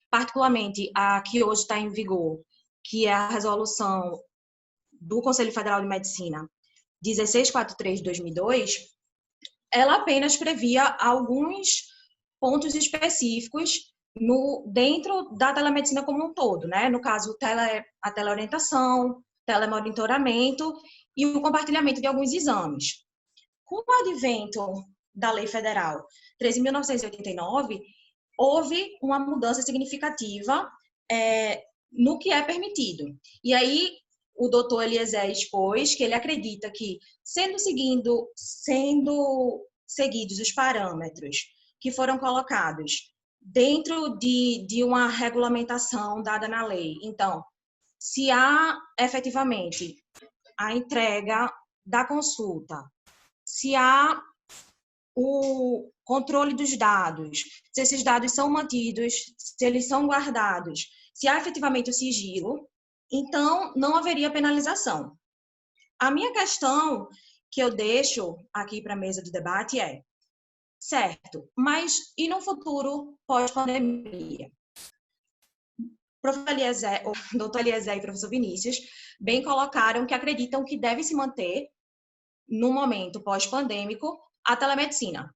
particularmente a que hoje está em vigor, que é a resolução do Conselho Federal de Medicina 1643 de 2002, ela apenas previa alguns pontos específicos dentro da telemedicina como um todo, né? No caso, a teleorientação, telemonitoramento e o compartilhamento de alguns exames. Com o advento da Lei Federal 13.989, houve uma mudança significativa no que é permitido. E aí, o doutor Eliezer expôs que ele acredita que, sendo seguidos os parâmetros que foram colocados dentro de uma regulamentação dada na lei, então, se há efetivamente a entrega da consulta, se há o controle dos dados, se esses dados são mantidos, se eles são guardados, se há efetivamente o sigilo, então não haveria penalização. A minha questão que eu deixo aqui para a mesa do debate é: certo, mas e no futuro pós-pandemia? O doutor Eliezer e o professor Vinícius bem colocaram que acreditam que deve se manter, no momento pós-pandêmico, a telemedicina.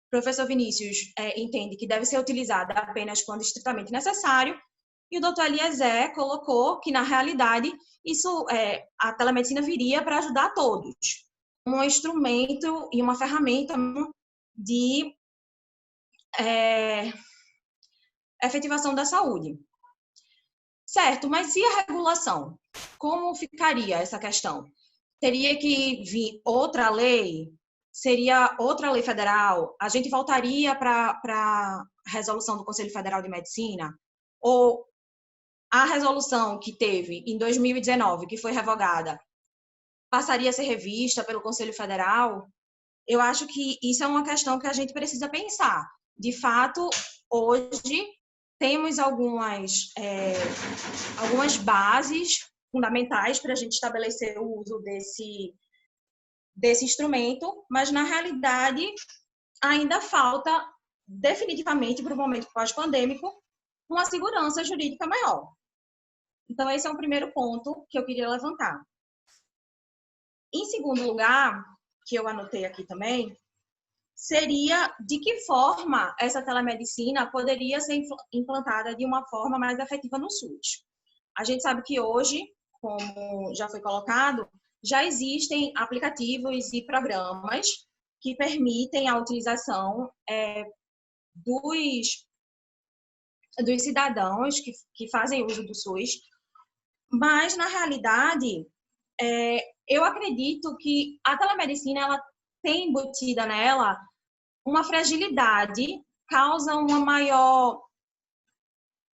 O professor Vinícius entende que deve ser utilizada apenas quando estritamente necessário, e o doutor Eliezer colocou que, na realidade, a telemedicina viria para ajudar todos, um instrumento e uma ferramenta de efetivação da saúde. Certo, mas e a regulação? Como ficaria essa questão? Teria que vir outra lei? Seria outra lei federal? A gente voltaria para a resolução do Conselho Federal de Medicina? Ou a resolução que teve em 2019, que foi revogada, passaria a ser revista pelo Conselho Federal? Eu acho que isso é uma questão que a gente precisa pensar. De fato, hoje temos algumas bases fundamentais para a gente estabelecer o uso desse instrumento, mas, na realidade, ainda falta, definitivamente, para o momento pós-pandêmico, uma segurança jurídica maior. Então, esse é o primeiro ponto que eu queria levantar. Em segundo lugar, que eu anotei aqui também, seria de que forma essa telemedicina poderia ser implantada de uma forma mais efetiva no SUS. A gente sabe que hoje, como já foi colocado, já existem aplicativos e programas que permitem a utilização dos cidadãos que fazem uso do SUS, mas, na realidade, eu acredito que a telemedicina ela tem embutida nela uma fragilidade, causa uma maior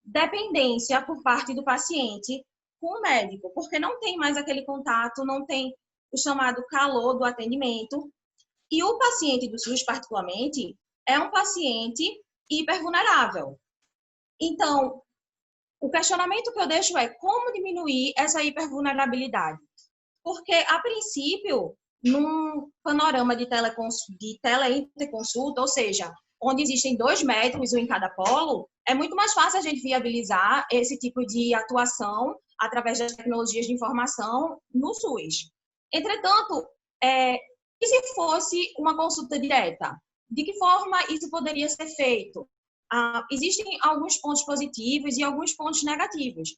dependência por parte do paciente com o médico, porque não tem mais aquele contato, não tem o chamado calor do atendimento. E o paciente do SUS, particularmente, é um paciente hipervulnerável. Então, o questionamento que eu deixo é como diminuir essa hipervulnerabilidade. Porque, a princípio, num panorama de teleinterconsulta, ou seja, onde existem 2 médicos, um em cada polo, é muito mais fácil a gente viabilizar esse tipo de atuação através das tecnologias de informação no SUS. Entretanto, e se fosse uma consulta direta? De que forma isso poderia ser feito? Existem alguns pontos positivos e alguns pontos negativos.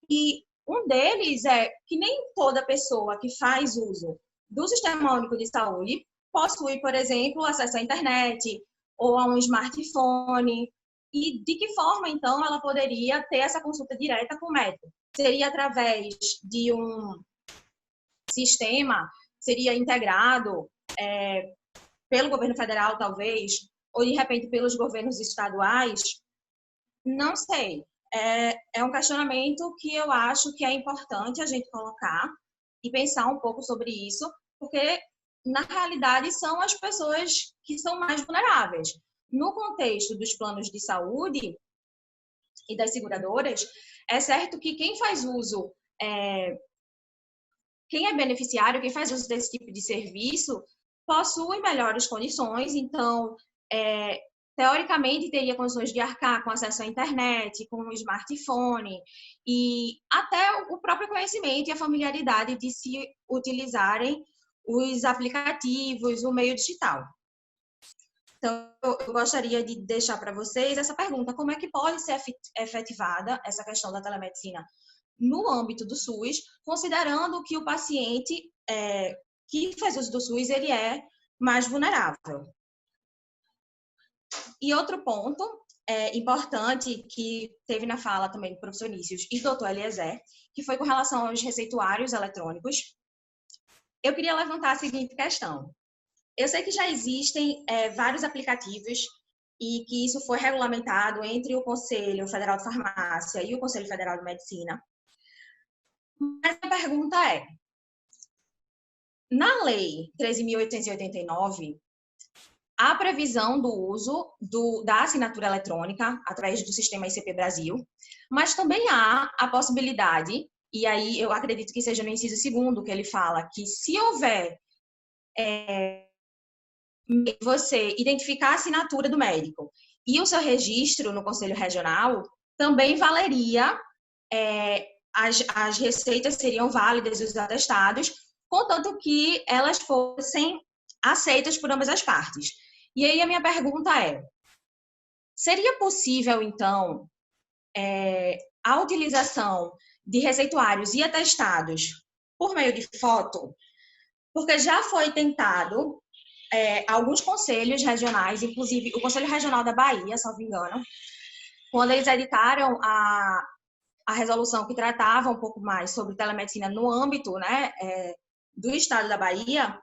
E um deles é que nem toda pessoa que faz uso do Sistema Único de Saúde possui, por exemplo, acesso à internet ou a um smartphone. E de que forma, então, ela poderia ter essa consulta direta com o médico? Seria através de um sistema, seria integrado pelo governo federal, talvez, ou, de repente, pelos governos estaduais? Não sei. É um questionamento que eu acho que é importante a gente colocar e pensar um pouco sobre isso, porque, na realidade, são as pessoas que são mais vulneráveis. No contexto dos planos de saúde e das seguradoras, é certo que quem faz uso, quem é beneficiário, quem faz uso desse tipo de serviço, possui melhores condições, então, teoricamente, teria condições de arcar com acesso à internet, com o smartphone e até o próprio conhecimento e a familiaridade de se utilizarem os aplicativos, o meio digital. Então, eu gostaria de deixar para vocês essa pergunta: como é que pode ser efetivada essa questão da telemedicina no âmbito do SUS, considerando que o paciente que faz uso do SUS, ele é mais vulnerável? E outro ponto importante que teve na fala também do professor Vinícius e do doutor Eliezer, que foi com relação aos receituários eletrônicos. Eu queria levantar a seguinte questão. Eu sei que já existem vários aplicativos e que isso foi regulamentado entre o Conselho Federal de Farmácia e o Conselho Federal de Medicina. Mas a pergunta é, na Lei 13.889, há previsão do uso da assinatura eletrônica através do sistema ICP Brasil, mas também há a possibilidade, e aí eu acredito que seja no inciso 2º que ele fala, que se houver você identificar a assinatura do médico e o seu registro no Conselho Regional, também valeria, as receitas seriam válidas e os atestados, contanto que elas fossem aceitas por ambas as partes. E aí a minha pergunta é, seria possível, então, a utilização de receituários e atestados por meio de foto? Porque já foi tentado alguns conselhos regionais, inclusive o Conselho Regional da Bahia, se não me engano, quando eles editaram a resolução que tratava um pouco mais sobre telemedicina no âmbito, né, do estado da Bahia,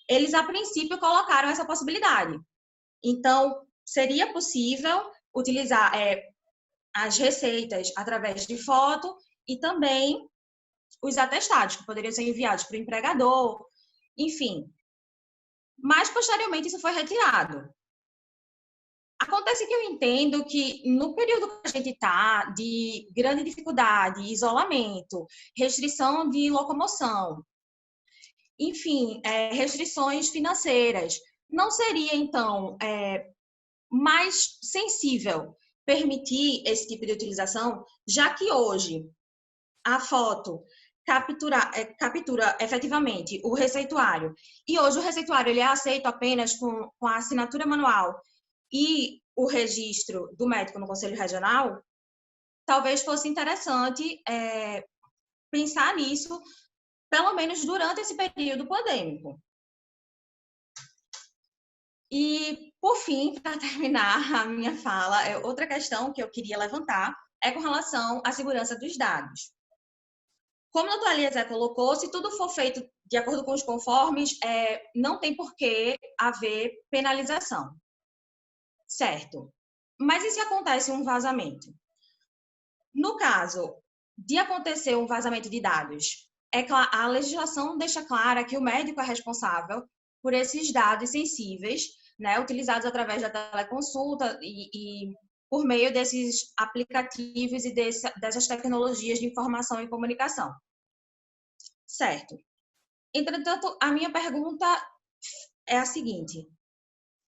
eles, a princípio, colocaram essa possibilidade. Então, seria possível utilizar as receitas através de foto e também os atestados, que poderiam ser enviados para o empregador, enfim. Mas, posteriormente, isso foi retirado. Acontece que eu entendo que, no período que a gente está, de grande dificuldade, isolamento, restrição de locomoção, enfim, restrições financeiras, não seria, então, mais sensível permitir esse tipo de utilização, já que hoje a foto captura efetivamente o receituário, e hoje o receituário ele é aceito apenas com a assinatura manual e o registro do médico no Conselho Regional, talvez fosse interessante pensar nisso, pelo menos durante esse período pandêmico. E, por fim, para terminar a minha fala, outra questão que eu queria levantar é com relação à segurança dos dados. Como a doutora Eliezer colocou, se tudo for feito de acordo com os conformes, não tem por que haver penalização. Certo. Mas e se acontece um vazamento? No caso de acontecer um vazamento de dados, a legislação deixa clara que o médico é responsável por esses dados sensíveis, né, utilizados através da teleconsulta e por meio desses aplicativos e dessas tecnologias de informação e comunicação. Certo. Entretanto, a minha pergunta é a seguinte.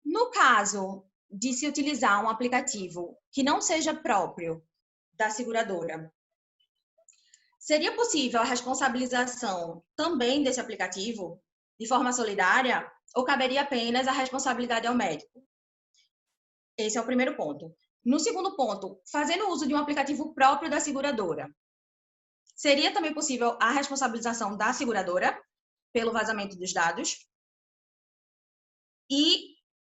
No caso de se utilizar um aplicativo que não seja próprio da seguradora, seria possível a responsabilização também desse aplicativo de forma solidária ou caberia apenas a responsabilidade ao médico? Esse é o primeiro ponto. No segundo ponto, fazendo uso de um aplicativo próprio da seguradora, seria também possível a responsabilização da seguradora pelo vazamento dos dados? E,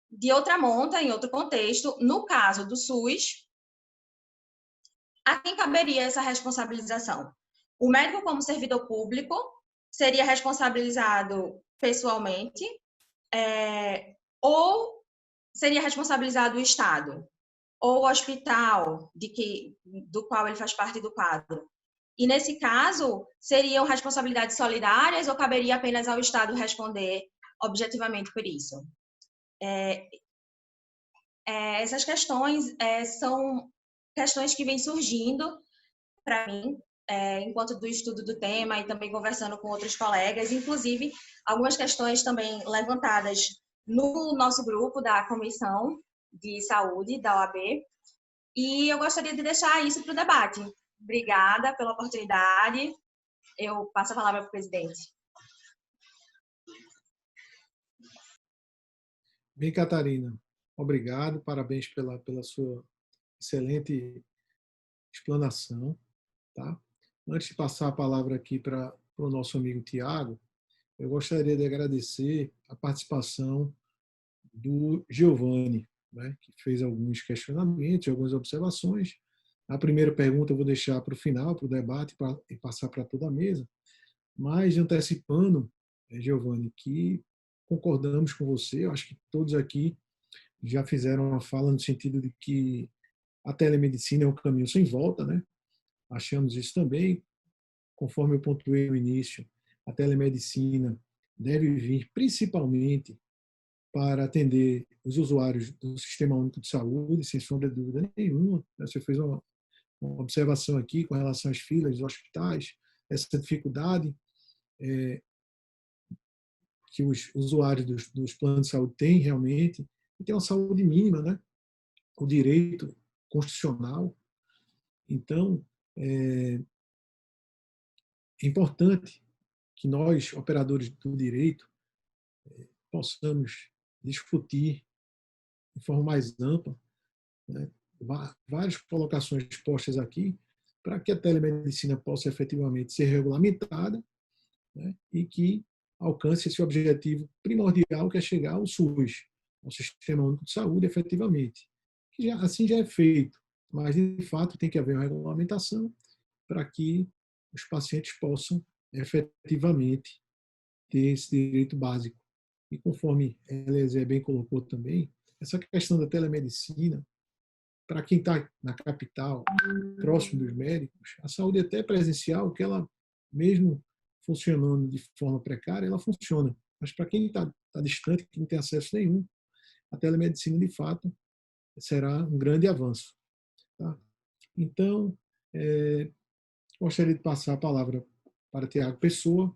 de outra monta, em outro contexto, no caso do SUS, a quem caberia essa responsabilização? O médico, como servidor público, seria responsabilizado pessoalmente ou seria responsabilizado o Estado ou o hospital do qual ele faz parte do quadro? E, nesse caso, seriam responsabilidades solidárias ou caberia apenas ao Estado responder objetivamente por isso? Essas questões são questões que vêm surgindo para mim, enquanto do estudo do tema e também conversando com outros colegas, inclusive algumas questões também levantadas no nosso grupo da Comissão de Saúde da OAB, e eu gostaria de deixar isso para o debate. Obrigada pela oportunidade. Eu passo a palavra para o presidente. Bem, Catarina, obrigado, parabéns pela sua excelente explanação. Tá? Antes de passar a palavra aqui para o nosso amigo Tiago, eu gostaria de agradecer a participação do Giovanni, né, que fez alguns questionamentos, algumas observações. A primeira pergunta eu vou deixar para o final, para o debate, e passar para toda a mesa, mas antecipando, Giovanni, que concordamos com você, eu acho que todos aqui já fizeram uma fala no sentido de que a telemedicina é um caminho sem volta, né? Achamos isso também, conforme eu pontuei no início, a telemedicina deve vir principalmente para atender os usuários do Sistema Único de Saúde, sem sombra de dúvida nenhuma. Você fez uma observação aqui com relação às filas dos hospitais, essa dificuldade que os usuários dos planos de saúde têm realmente, e tem uma saúde mínima, né? O direito constitucional. Então, é importante que nós, operadores do direito, possamos discutir de forma mais ampla, né, várias colocações postas aqui para que a telemedicina possa efetivamente ser regulamentada, né, e que alcance esse objetivo primordial, que é chegar ao SUS, ao Sistema Único de Saúde, efetivamente. Que assim já é feito, mas de fato tem que haver uma regulamentação para que os pacientes possam efetivamente ter esse direito básico. E conforme Eliezer bem colocou também, essa questão da telemedicina, para quem está na capital, próximo dos médicos, a saúde até presencial, que ela, mesmo funcionando de forma precária, ela funciona. Mas para quem está distante, que não tem acesso nenhum, a telemedicina, de fato, será um grande avanço. Tá? Então, gostaria de passar a palavra para Tiago Pessoa,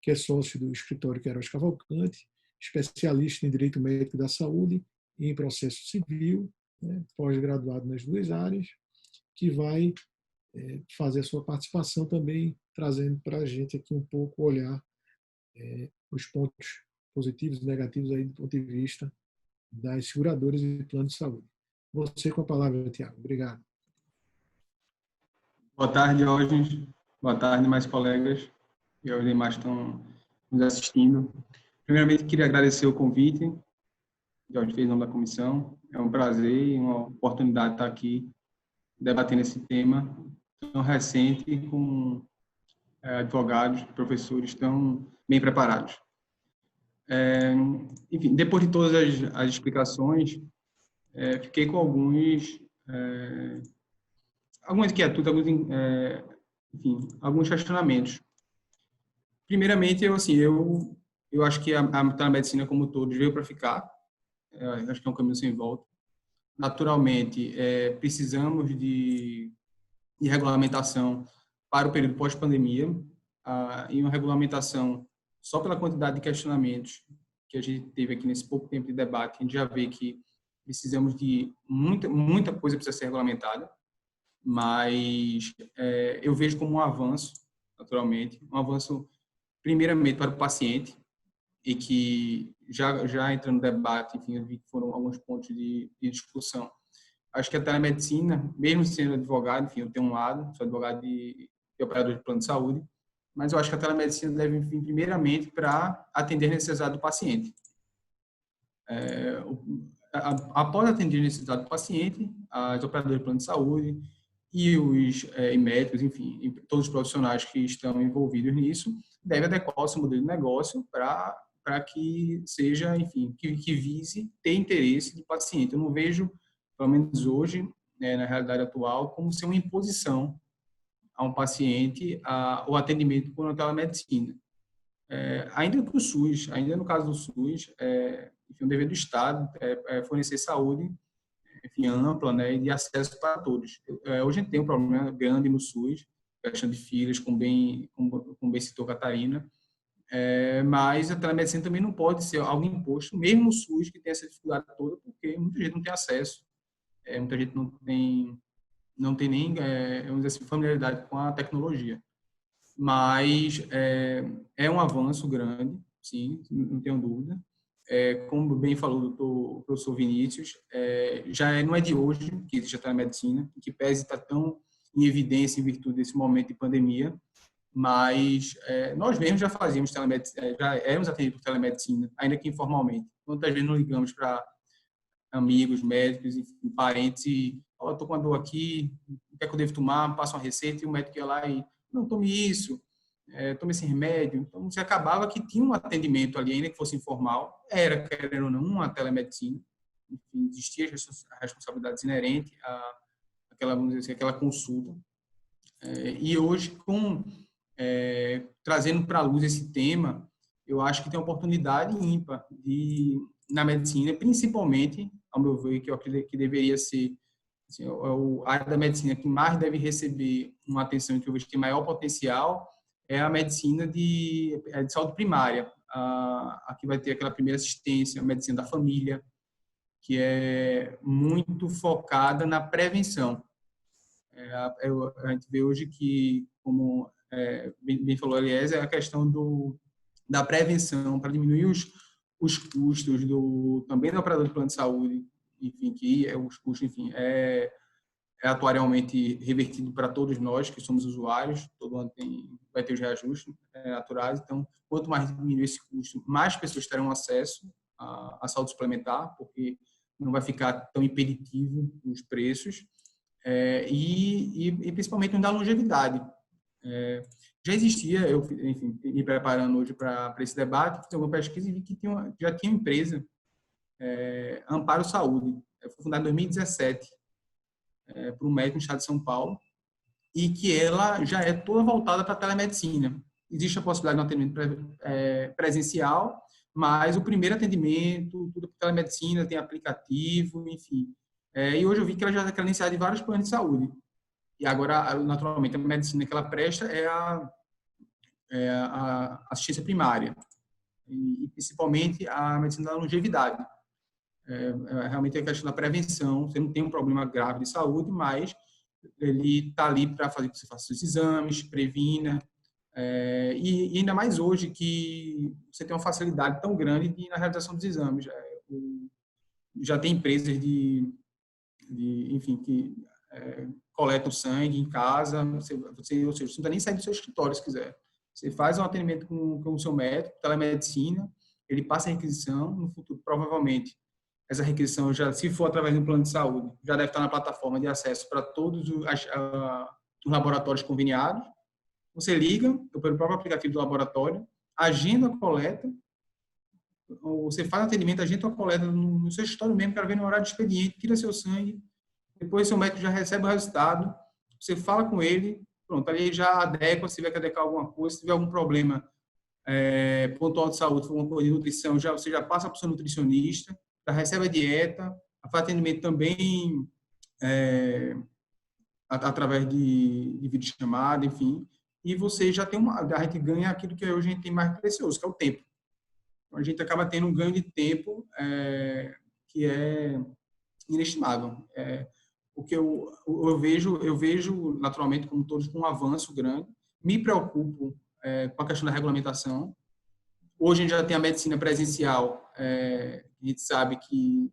que é sócio do escritório Queiroz Cavalcante, especialista em Direito Médico da Saúde e em Processo Civil, né, pós-graduado nas duas áreas, que vai fazer a sua participação também, trazendo para a gente aqui um pouco olhar os pontos positivos e negativos aí do ponto de vista das seguradoras e planos de saúde. Você com a palavra, Tiago. Obrigado. Boa tarde, Diógenes. Boa tarde, mais colegas e aos demais que estão nos assistindo. Primeiramente, queria agradecer o convite. Diógenes fez em nome da comissão. É um prazer e uma oportunidade de estar aqui debatendo esse tema tão recente com advogados, professores tão bem preparados. Enfim, depois de todas as explicações, fiquei com algumas inquietudes, alguns questionamentos. Primeiramente, eu acho que a telemedicina como todos veio para ficar. Acho que é um caminho sem volta. Naturalmente, precisamos de regulamentação para o período pós-pandemia, e uma regulamentação só pela quantidade de questionamentos que a gente teve aqui nesse pouco tempo de debate, a gente já vê que precisamos de muita coisa precisa ser regulamentada, mas eu vejo como um avanço, naturalmente, um avanço primeiramente para o paciente, e que já entrando no debate, enfim, eu vi que foram alguns pontos de discussão. Acho que a telemedicina, mesmo sendo advogado, enfim, eu tenho um lado, sou advogado e operador de plano de saúde, mas eu acho que a telemedicina deve vir primeiramente para atender a necessidade do paciente. Após atender a necessidade do paciente, as operadoras de plano de saúde e os médicos, enfim, todos os profissionais que estão envolvidos nisso, devem adequar o seu modelo de negócio para que seja, enfim, que vise ter interesse do paciente. Eu não vejo, pelo menos hoje, na realidade atual, como ser uma imposição a um paciente o atendimento por uma telemedicina. Ainda para o SUS, ainda no caso do SUS, enfim, o dever do Estado é fornecer saúde, enfim, ampla, né, e de acesso para todos. Hoje a gente tem um problema grande no SUS, questão de filas, como bem citou Catarina, mas a telemedicina também não pode ser algo imposto, mesmo o SUS que tem essa dificuldade toda, porque muita gente não tem acesso, muita gente não tem nem, vamos dizer assim, familiaridade com a tecnologia. Mas é um avanço grande, sim, não tenho dúvida. Como bem falou o professor Vinícius, não é de hoje que existe a telemedicina, que pese estar tão em evidência em virtude desse momento de pandemia, mas nós mesmos já fazíamos telemedicina, já éramos atendidos por telemedicina, ainda que informalmente. Quantas vezes não ligamos para amigos, médicos, enfim, parentes, e estou com uma dor aqui, o que é que eu devo tomar? Passa uma receita e o médico ia lá e não, tome isso, tome esse remédio. Então, você acabava que tinha um atendimento ali, ainda que fosse informal, querendo ou não, uma telemedicina. Enfim, existia a responsabilidade inerente àquela, vamos dizer assim, aquela consulta. E hoje, trazendo para a luz esse tema, eu acho que tem uma oportunidade ímpar na medicina, principalmente, ao meu ver, que eu acredito que deveria ser assim, a área da medicina que mais deve receber uma atenção, que eu vejo que tem maior potencial, é a medicina de saúde primária, aqui vai ter aquela primeira assistência, a medicina da família, que é muito focada na prevenção. A gente vê hoje que, como bem falou Eliezer, é a questão da prevenção para diminuir os custos também do operador de plano de saúde, enfim, que os custos, enfim, é atuarialmente revertido para todos nós que somos usuários. Todo ano vai ter os reajustes naturais. Então, quanto mais diminuir esse custo, mais pessoas terão acesso à saúde suplementar, porque não vai ficar tão impeditivo os preços. E principalmente da longevidade. Já existia, eu, enfim, me preparando hoje para esse debate, fiz alguma pesquisa e vi que já tinha uma empresa, Amparo Saúde, foi fundada em 2017, por um médico no estado de São Paulo, e que ela já é toda voltada para a telemedicina. Existe a possibilidade de um atendimento presencial, mas o primeiro atendimento, tudo para telemedicina, tem aplicativo, enfim. E hoje eu vi que ela já é credenciada de vários planos de saúde. E agora, naturalmente, a medicina que ela presta é a assistência primária, e principalmente a medicina da longevidade. Realmente é a questão da prevenção. Você não tem um problema grave de saúde, mas ele está ali para fazer que você faça os exames, previna, e ainda mais hoje que você tem uma facilidade tão grande na realização dos exames. Já tem empresas enfim, que coletam sangue em casa, ou seja, você não precisa nem sair do seu escritório se quiser. Você faz um atendimento com o seu médico, telemedicina, ele passa a requisição, no futuro, provavelmente, essa requisição, se for através do plano de saúde, já deve estar na plataforma de acesso para todos os laboratórios conveniados. Você liga pelo próprio aplicativo do laboratório, agenda a coleta, ou você faz atendimento, agenda a coleta no seu escritório mesmo, para ver no horário de expediente, tira seu sangue, depois seu médico já recebe o resultado, você fala com ele, pronto, ali já adequa, se tiver que adequar alguma coisa, se tiver algum problema pontual de saúde, alguma coisa de nutrição, você já passa para o seu nutricionista, já recebe a dieta, faz atendimento também através de videochamada, enfim, e você já tem a gente ganha aquilo que hoje a gente tem mais precioso, que é o tempo. Então, a gente acaba tendo um ganho de tempo que é inestimável. O que eu vejo naturalmente, como todos, com um avanço grande. Me preocupo com a questão da regulamentação. Hoje a gente já tem a medicina presencial, a gente sabe que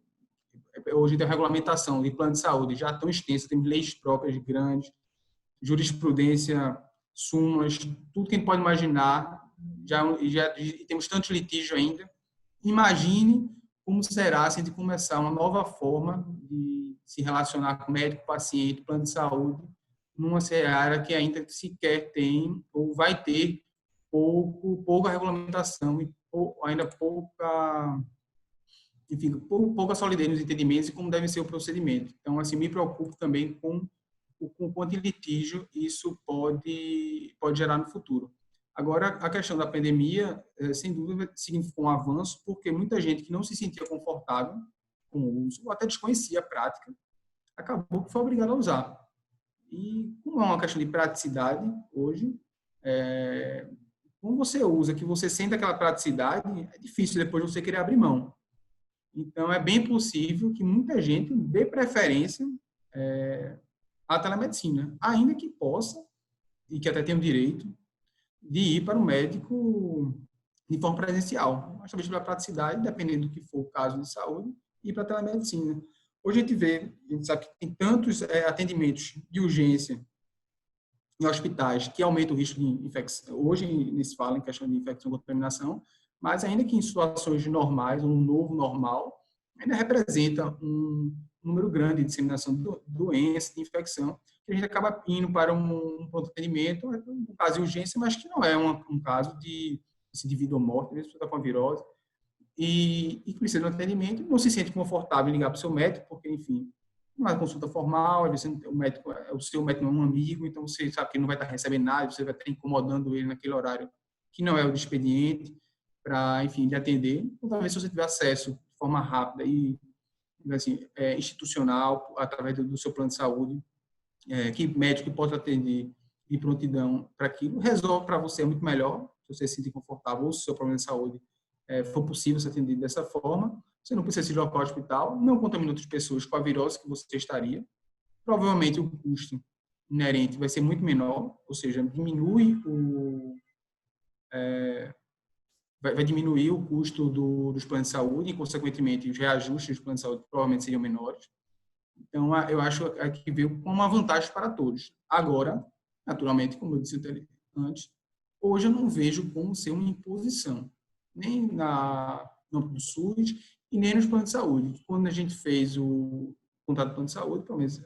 hoje tem a regulamentação de plano de saúde já tão extensa, tem leis próprias grandes, jurisprudência, súmulas, tudo que a gente pode imaginar, já temos tantos litígios ainda. Imagine como será se a gente começar uma nova forma de se relacionar com médico, paciente, plano de saúde, numa área que ainda sequer tem ou vai ter pouca regulamentação e ainda pouca solidez nos entendimentos e como deve ser o procedimento. Então, assim, me preocupo também com o quanto de litígio isso pode gerar no futuro. Agora, a questão da pandemia, sem dúvida, significou um avanço, porque muita gente que não se sentia confortável com o uso, ou até desconhecia a prática, acabou que foi obrigada a usar. E como é uma questão de praticidade, hoje, como você usa, que você sente aquela praticidade, é difícil depois você querer abrir mão. Então, é bem possível que muita gente dê preferência à telemedicina, ainda que possa, e que até tenha o direito, de ir para o médico de forma presencial. Mas talvez pela praticidade, dependendo do que for o caso de saúde, ir para a telemedicina. Hoje a gente sabe que tem tantos atendimentos de urgência em hospitais que aumentam o risco de infecção. Hoje se fala em questão de infecção e contaminação, mas ainda que em situações normais, um novo normal, ainda representa um número grande de disseminação de doença, de infecção, que a gente acaba indo para um pronto-atendimento, um caso de urgência, mas que não é um caso de vida ou morte, mesmo está com a virose, e que precisa de um atendimento, não se sente confortável em ligar para o seu médico, porque, enfim, não é uma consulta formal, às vezes o seu médico não é um amigo, então você sabe que ele não vai estar recebendo nada, você vai estar incomodando ele naquele horário que não é o de expediente, para, enfim, lhe atender. Então, talvez se você tiver acesso de forma rápida e assim, institucional, através do seu plano de saúde, que médico que possa atender de prontidão para aquilo, resolve para você muito melhor. se você se sentir confortável ou se o seu problema de saúde for possível ser atendido dessa forma, você não precisa se deslocar ao hospital, não contamina outras pessoas com a virose que você estaria. Provavelmente o custo inerente vai ser muito menor, ou seja, vai diminuir o custo dos planos de saúde e, consequentemente, os reajustes dos planos de saúde provavelmente seriam menores. Então, eu acho que veio com uma vantagem para todos. Agora, naturalmente, como eu disse antes, hoje eu não vejo como ser uma imposição, nem no âmbito do SUS e nem nos planos de saúde. Quando a gente fez o contrato do plano de saúde, pelo menos,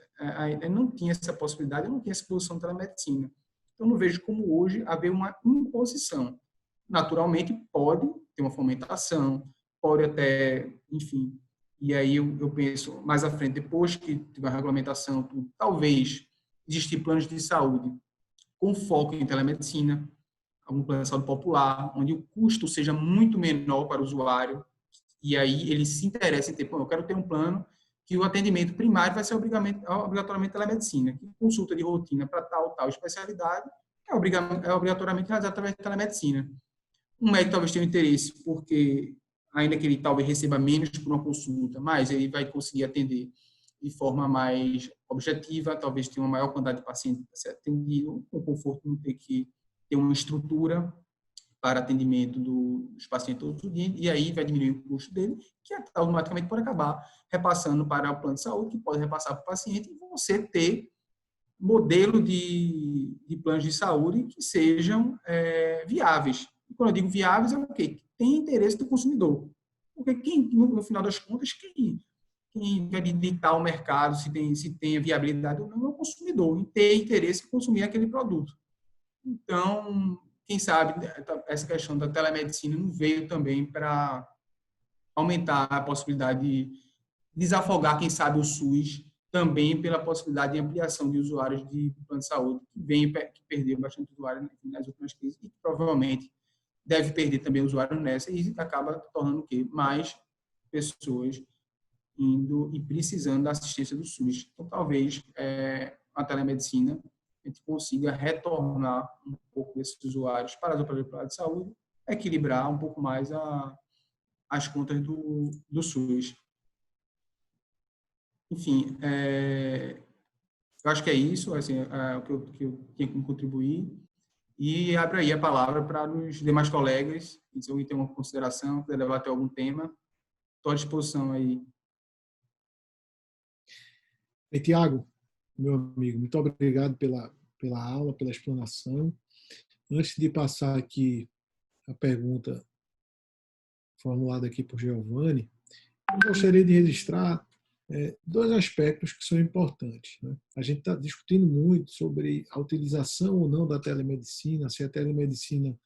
não tinha essa possibilidade, não tinha essa posição da telemedicina. Então, não vejo como hoje haver uma imposição. Naturalmente, pode ter uma fomentação, pode até, enfim. E aí eu penso, mais à frente, depois que tiver a regulamentação, talvez existir planos de saúde com foco em telemedicina, algum plano de saúde popular, onde o custo seja muito menor para o usuário, e aí ele se interessa em ter, eu quero ter um plano que o atendimento primário vai ser obrigatoriamente telemedicina, que consulta de rotina para tal especialidade é obrigatoriamente realizada através de telemedicina. Um médico talvez tenha um interesse, porque ainda que ele talvez receba menos por uma consulta, mas ele vai conseguir atender de forma mais objetiva, talvez tenha uma maior quantidade de pacientes para ser atendido, com conforto, não ter que ter uma estrutura para atendimento dos pacientes todos os dias, e aí vai diminuir o custo dele, que automaticamente pode acabar repassando para o plano de saúde, que pode repassar para o paciente, e você ter modelo de planos de saúde que sejam viáveis. E quando eu digo viáveis, é o quê? Que tem interesse do consumidor. Porque no final das contas, quem vai ditar o mercado, se tem viabilidade ou não, é o consumidor, em ter interesse em consumir aquele produto. Então, quem sabe, essa questão da telemedicina não veio também para aumentar a possibilidade de desafogar, quem sabe, o SUS também pela possibilidade de ampliação de usuários de plano de saúde, que perdeu bastante usuário nas últimas crises e que provavelmente deve perder também usuário nessa, e acaba tornando o quê? Mais pessoas indo e precisando da assistência do SUS. Então, talvez a telemedicina a gente consiga retornar um pouco desses usuários para as operadoras de saúde, equilibrar um pouco mais as contas do SUS. Enfim, eu acho que é isso, assim, o que eu tinha como contribuir. E abro aí a palavra para os demais colegas, se alguém tem uma consideração, quiser levar até algum tema, estou à disposição aí. E, Tiago, meu amigo, muito obrigado pela aula, pela explanação. Antes de passar aqui a pergunta formulada aqui por Giovanni, eu gostaria de registrar dois aspectos que são importantes, né? A gente está discutindo muito sobre a utilização ou não da telemedicina, se a telemedicina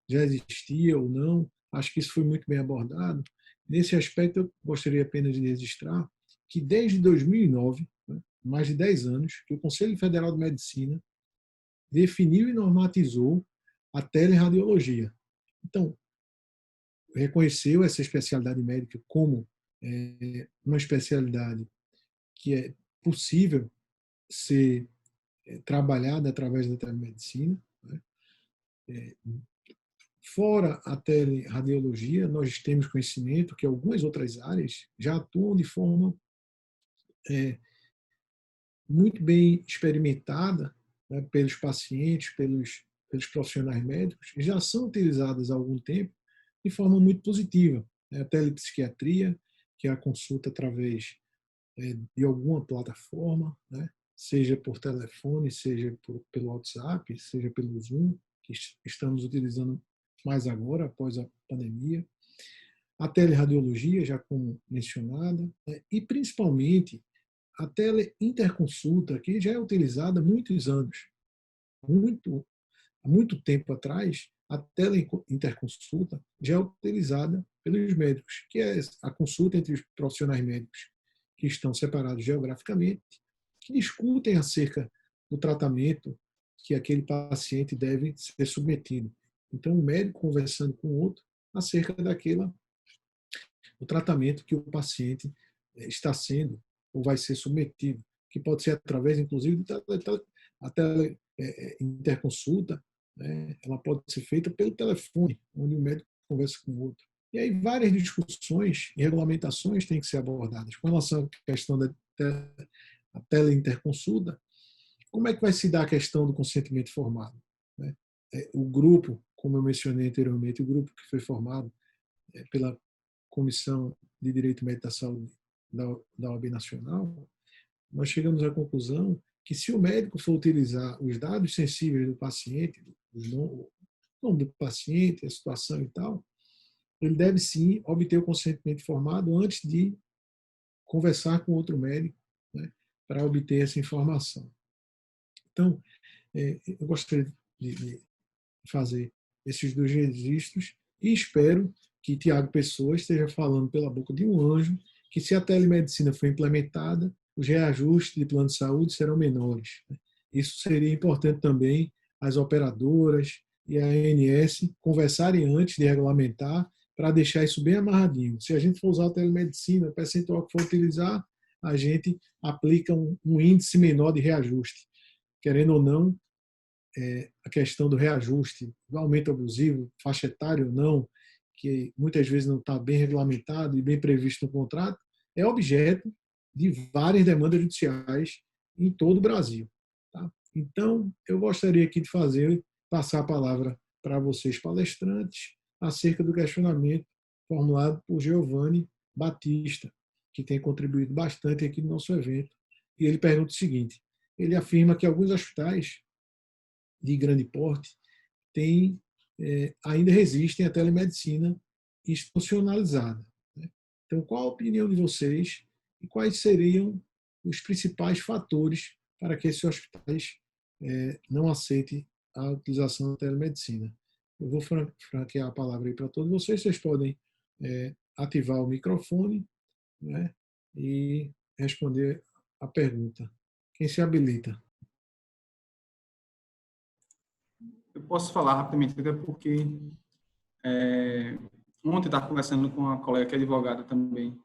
já existia ou não. Acho que isso foi muito bem abordado. Nesse aspecto, eu gostaria apenas de registrar que desde 2009, né, mais de 10 anos, que o Conselho Federal de Medicina definiu e normatizou a teleradiologia. Então, reconheceu essa especialidade médica como uma especialidade que é possível ser trabalhada através da telemedicina, né? Fora a teleradiologia, nós temos conhecimento que algumas outras áreas já atuam de forma muito bem experimentada, né, pelos pacientes, pelos profissionais médicos, e já são utilizadas há algum tempo de forma muito positiva. A telepsiquiatria, que é a consulta através de alguma plataforma, né? Seja por telefone, seja pelo WhatsApp, seja pelo Zoom, que estamos utilizando mais agora, após a pandemia. A teleradiologia, já como mencionada, e principalmente a teleinterconsulta, que já é utilizada há muitos anos. Há muito tempo atrás, a teleinterconsulta já é utilizada pelos médicos, que é a consulta entre os profissionais médicos que estão separados geograficamente, que discutem acerca do tratamento que aquele paciente deve ser submetido. Então, um médico conversando com o outro acerca do tratamento que o paciente está sendo ou vai ser submetido, que pode ser através, inclusive, da teleinterconsulta, né? Ela pode ser feita pelo telefone, onde o médico conversa com o outro. E aí várias discussões e regulamentações têm que ser abordadas. Com relação à questão da teleinterconsulta, como é que vai se dar a questão do consentimento formado, né? O grupo, como eu mencionei anteriormente, o grupo que foi formado pela Comissão de Direito Médico da Saúde da OAB Nacional, nós chegamos à conclusão que se o médico for utilizar os dados sensíveis do paciente, o nome do paciente, a situação e tal, ele deve sim obter o consentimento formado antes de conversar com outro médico, né, para obter essa informação. Então, eu gostaria de fazer esses 2 registros e espero que Tiago Pessoa esteja falando pela boca de um anjo que, se a telemedicina for implementada, os reajustes de plano de saúde serão menores. Isso seria importante também as operadoras e a ANS conversarem antes de regulamentar para deixar isso bem amarradinho. Se a gente for usar a telemedicina, o percentual que for utilizar, a gente aplica um índice menor de reajuste. Querendo ou não, a questão do reajuste, do aumento abusivo, faixa etária ou não, que muitas vezes não está bem regulamentado e bem previsto no contrato, é objeto de várias demandas judiciais em todo o Brasil. Tá? Então, eu gostaria aqui de passar a palavra para vocês, palestrantes, acerca do questionamento formulado por Giovanni Batista, que tem contribuído bastante aqui no nosso evento. E ele pergunta o seguinte: ele afirma que alguns hospitais de grande porte ainda resistem à telemedicina institucionalizada. Né? Então, qual a opinião de vocês e quais seriam os principais fatores para que esses hospitais não aceitem a utilização da telemedicina? Eu vou franquear a palavra aí para todos vocês. Vocês podem ativar o microfone, né, e responder a pergunta. Quem se habilita? Eu posso falar rapidamente, até porque ontem eu estava conversando com uma colega que é advogada também,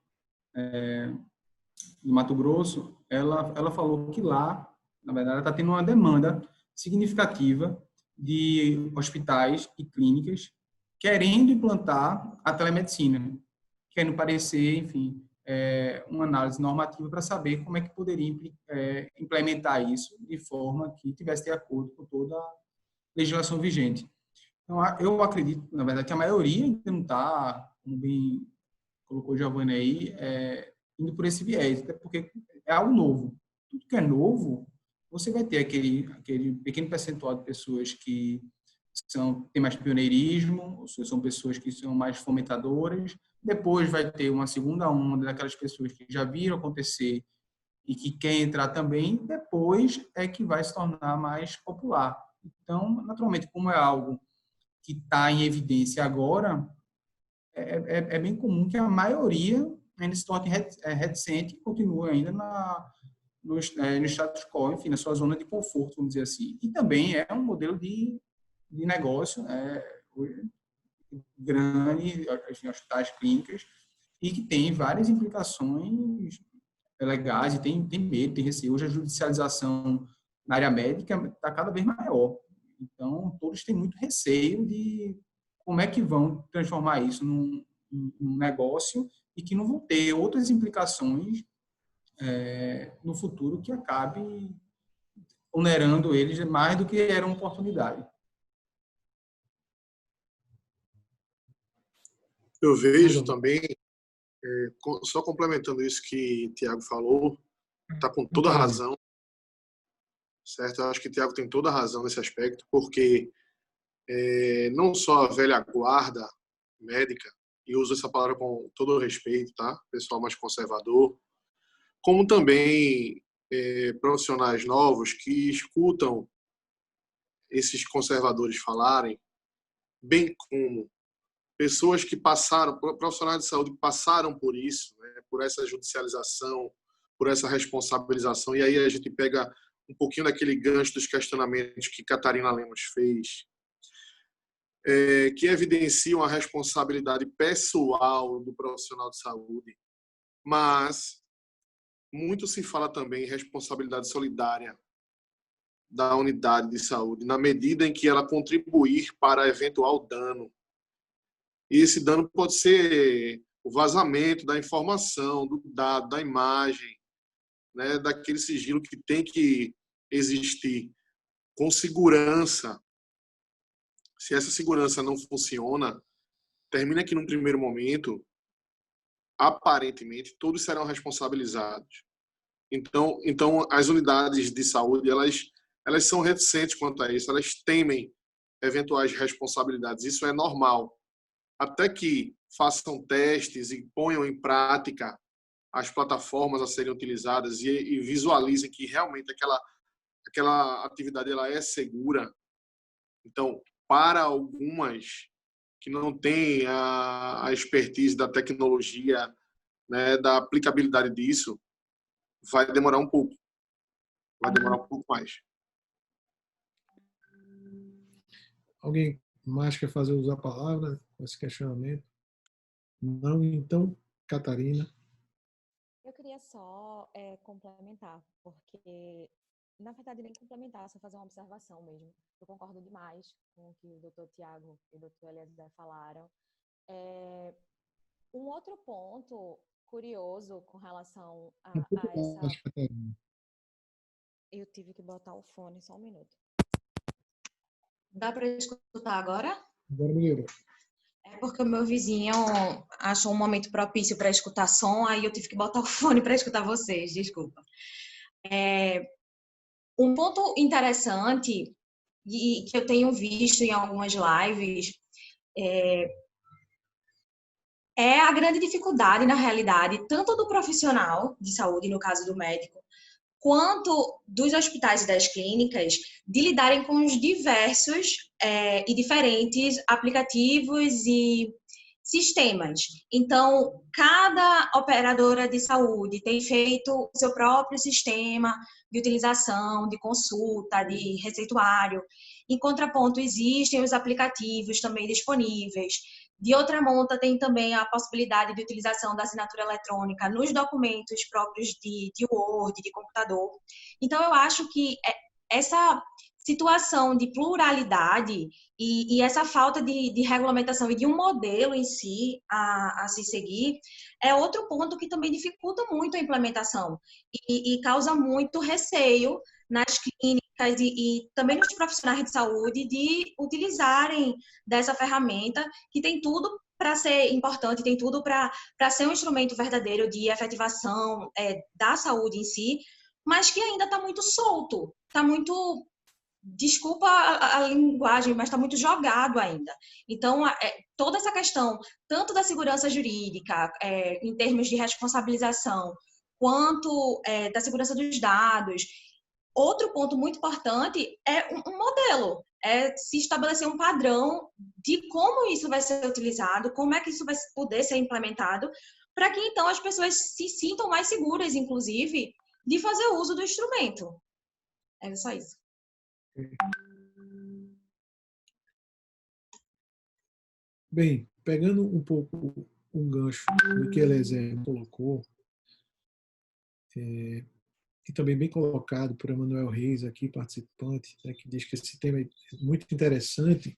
de Mato Grosso. Ela falou que lá, na verdade, está tendo uma demanda significativa de hospitais e clínicas querendo implantar a telemedicina, querendo parecer, enfim, uma análise normativa para saber como é que poderia implementar isso de forma que tivesse de acordo com toda a legislação vigente. Então, eu acredito, na verdade, que a maioria ainda não está, como bem colocou o Giovanni aí, indo por esse viés, até porque é algo novo. Tudo que é novo, você vai ter aquele pequeno percentual de pessoas que têm mais pioneirismo, ou seja, são pessoas que são mais fomentadoras. Depois vai ter uma segunda onda daquelas pessoas que já viram acontecer e que querem entrar também. Depois é que vai se tornar mais popular. Então, naturalmente, como é algo que está em evidência agora, é bem comum que a maioria ainda se torne reticente e continue ainda no status quo, enfim, na sua zona de conforto, vamos dizer assim. E também é um modelo de negócio grande, hospitais, clínicas, e que tem várias implicações legais, e tem medo, tem receio. Hoje a judicialização na área médica está cada vez maior. Então, todos têm muito receio de como é que vão transformar isso num negócio e que não vão ter outras implicações no futuro que acabe onerando eles mais do que era uma oportunidade. Eu vejo também, só complementando isso que o Tiago falou, está com toda a razão, certo? Eu acho que o Tiago tem toda a razão nesse aspecto, porque não só a velha guarda médica, e uso essa palavra com todo o respeito, tá? Pessoal mais conservador, como também profissionais novos que escutam esses conservadores falarem, bem como pessoas que passaram, profissionais de saúde que passaram por isso, né, por essa judicialização, por essa responsabilização, e aí a gente pega um pouquinho daquele gancho dos questionamentos que Catarina Lemos fez, que evidenciam a responsabilidade pessoal do profissional de saúde, mas muito se fala também em responsabilidade solidária. da unidade de saúde, na medida em que ela contribuir para eventual dano. E esse dano pode ser o vazamento da informação, do dado, da imagem, né, daquele sigilo que tem que existir com segurança. Se essa segurança não funciona, termina que, num primeiro momento, aparentemente, todos serão responsabilizados. Então as unidades de saúde, elas são reticentes quanto a isso, elas temem eventuais responsabilidades. Isso é normal. Até que façam testes e ponham em prática as plataformas a serem utilizadas e visualizem que realmente aquela atividade ela é segura. Então, para algumas que não têm a expertise da tecnologia, né, da aplicabilidade disso, vai demorar um pouco. Vai demorar um pouco mais. Alguém mais quer fazer usar a palavra com esse questionamento? Não, então, Catarina. Eu queria só complementar, porque, na verdade, nem complementar, só fazer uma observação mesmo. Eu concordo demais com o que o Dr. Tiago e o Dr. Eliezer falaram. Um outro ponto curioso com relação a essa... Catarina. Eu tive que botar o fone, só um minuto. Dá para escutar agora? Agora melhorou. É porque o meu vizinho achou um momento propício para escutar som, aí eu tive que botar o fone para escutar vocês, desculpa. Um ponto interessante e que eu tenho visto em algumas lives é a grande dificuldade, na realidade, tanto do profissional de saúde, no caso do médico, quanto dos hospitais e das clínicas, de lidarem com os diversos e diferentes aplicativos e sistemas. Então, cada operadora de saúde tem feito o seu próprio sistema de utilização, de consulta, de receituário. Em contraponto, existem os aplicativos também disponíveis. De outra monta, tem também a possibilidade de utilização da assinatura eletrônica nos documentos próprios de Word, de computador. Então, eu acho que essa situação de pluralidade e essa falta de regulamentação e de um modelo em si a se seguir é outro ponto que também dificulta muito a implementação e causa muito receio nas clínicas e também nos profissionais de saúde de utilizarem dessa ferramenta que tem tudo para ser importante, tem tudo para ser um instrumento verdadeiro de efetivação da saúde em si, mas que ainda está muito solto, está muito... Desculpa a linguagem, mas está muito jogado ainda. Então, toda essa questão, tanto da segurança jurídica, em termos de responsabilização, quanto da segurança dos dados. Outro ponto muito importante é um modelo, é se estabelecer um padrão de como isso vai ser utilizado, como é que isso vai poder ser implementado, para que, então, as pessoas se sintam mais seguras, inclusive, de fazer uso do instrumento. É só isso. Bem, pegando um pouco um gancho do que Eliezer colocou, e também bem colocado por Emanuel Reis, aqui participante, né, que diz que esse tema é muito interessante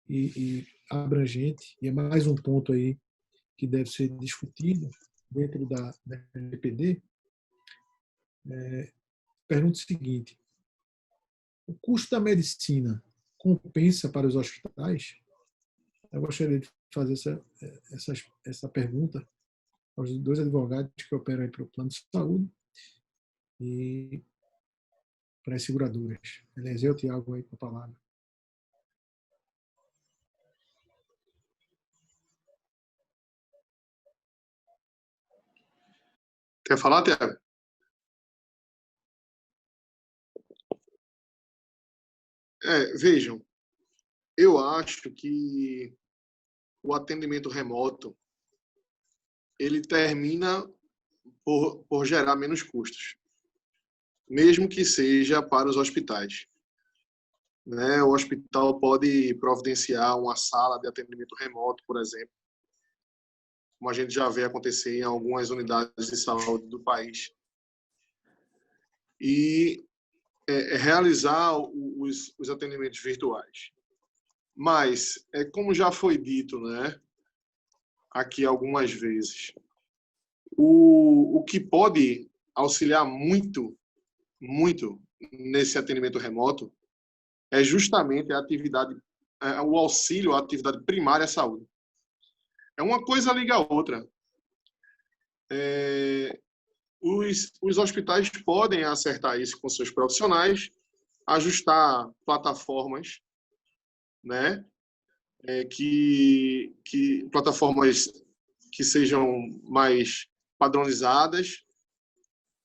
e abrangente, e é mais um ponto aí que deve ser discutido dentro da LGPD. Pergunta o seguinte: o custo da medicina compensa para os hospitais? Eu gostaria de fazer essa pergunta aos dois advogados que operam para o plano de saúde e para as seguradoras. Eliezer ou Tiago aí com a palavra. Quer falar, Tiago? Vejam, eu acho que o atendimento remoto ele termina por gerar menos custos, mesmo que seja para os hospitais. Né? O hospital pode providenciar uma sala de atendimento remoto, por exemplo, como a gente já vê acontecer em algumas unidades de saúde do país. E realizar os atendimentos virtuais. Mas, como já foi dito, né, aqui algumas vezes, o que pode auxiliar muito, muito nesse atendimento remoto é justamente o auxílio à atividade primária à saúde. Uma coisa liga a outra. Os hospitais podem acertar isso com seus profissionais, ajustar plataformas, né, plataformas que sejam mais padronizadas,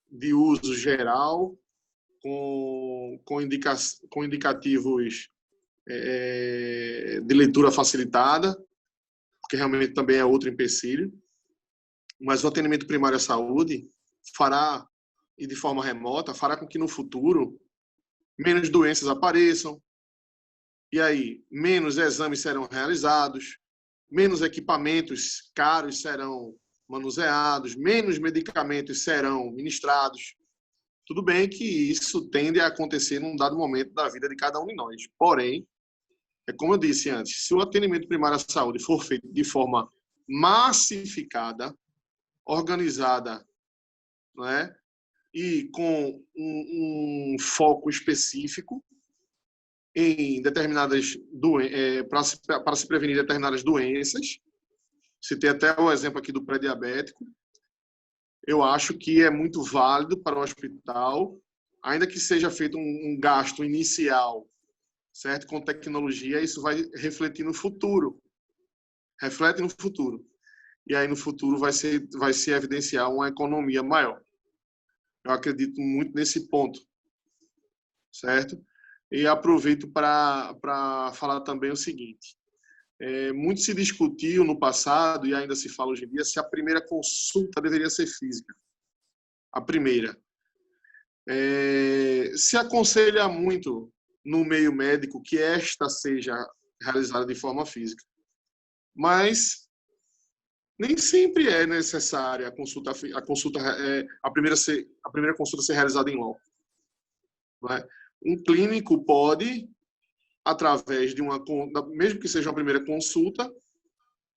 de uso geral, com indicativos de leitura facilitada, porque realmente também é outro empecilho. Mas o atendimento primário à saúde fará, e de forma remota, fará com que no futuro menos doenças apareçam, e aí menos exames serão realizados, menos equipamentos caros serão manuseados, menos medicamentos serão ministrados. Tudo bem que isso tende a acontecer num dado momento da vida de cada um de nós. Porém, como eu disse antes, se o atendimento primário à saúde for feito de forma massificada, organizada, né, e com um foco específico em determinadas para se prevenir determinadas doenças. Citei até o exemplo aqui do pré-diabético. Eu acho que é muito válido para o hospital, ainda que seja feito um gasto inicial, certo, com tecnologia, isso vai refletir no futuro. Reflete no futuro. E aí no futuro vai se evidenciar uma economia maior. Eu acredito muito nesse ponto, certo? E aproveito para falar também o seguinte. Muito se discutiu no passado, e ainda se fala hoje em dia, se a primeira consulta deveria ser física. A primeira. Se aconselha muito no meio médico que esta seja realizada de forma física. Mas nem sempre é necessária a primeira consulta ser realizada em loco. Né? Um clínico pode, através de mesmo que seja uma primeira consulta,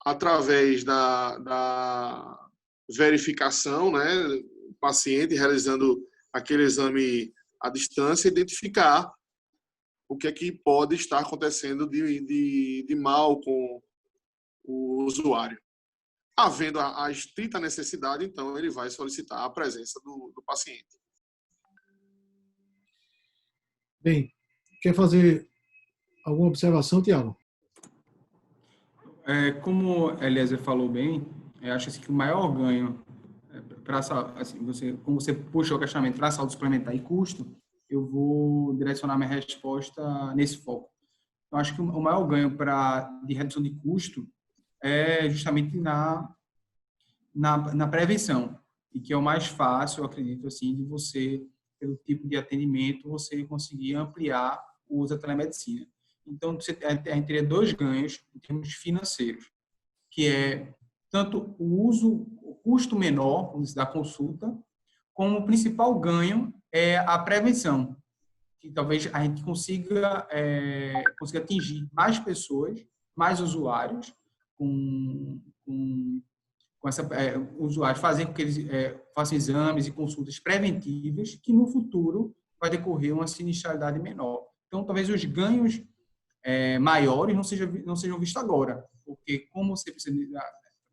através da verificação, né, o paciente realizando aquele exame à distância, identificar o que é que pode estar acontecendo de mal com o usuário. Havendo a estrita necessidade, então, ele vai solicitar a presença do paciente. Bem, quer fazer alguma observação, Tiago? Como Eliezer falou bem, acho assim, que o maior ganho, assim, como você puxou o questionamento para a saúde suplementar e custo, eu vou direcionar minha resposta nesse foco. Eu acho que o maior ganho de redução de custo é justamente na prevenção, e que é o mais fácil, eu acredito, assim, de você, pelo tipo de atendimento, você conseguir ampliar o uso da telemedicina. Então, a gente teria dois ganhos em termos financeiros, que é tanto o custo menor da consulta, como o principal ganho é a prevenção, que talvez a gente consiga atingir mais pessoas, mais usuários, com usuários, fazer com que eles façam exames e consultas preventivas, que no futuro vai decorrer uma sinistralidade menor. Então, talvez os ganhos maiores não sejam vistos agora, porque como você precisa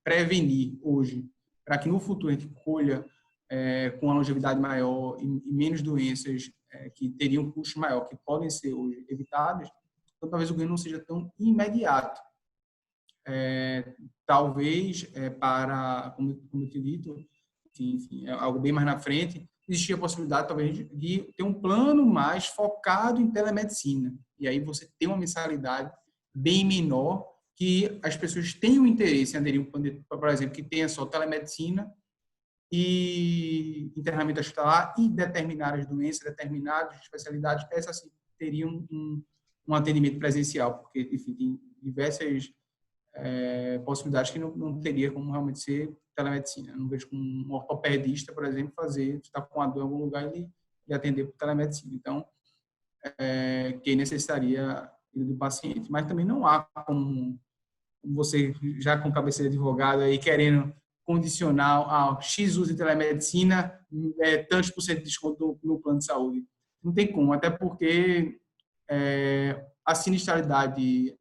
prevenir hoje, para que no futuro a gente colha com uma longevidade maior e menos doenças que teriam um custo maior, que podem ser hoje evitadas, então talvez o ganho não seja tão imediato. Talvez para, como eu tinha dito, enfim, algo bem mais na frente, existia a possibilidade talvez de ter um plano mais focado em telemedicina. E aí você tem uma mensalidade bem menor, que as pessoas tenham interesse em aderir, por exemplo, que tenha só telemedicina e internamento hospitalar e determinadas doenças, determinadas especialidades, essas sim, teriam um atendimento presencial, porque, enfim, tem diversas possibilidades que não teria como realmente ser telemedicina. Eu não vejo como um ortopedista, por exemplo, está com a dor em algum lugar e atender por telemedicina. Então, que necessitaria do paciente. Mas também não há como você, já com cabeceira de advogado, aí querendo condicionar a X uso de telemedicina, tantos por cento de desconto no plano de saúde. Não tem como, até porque a sinistralidade,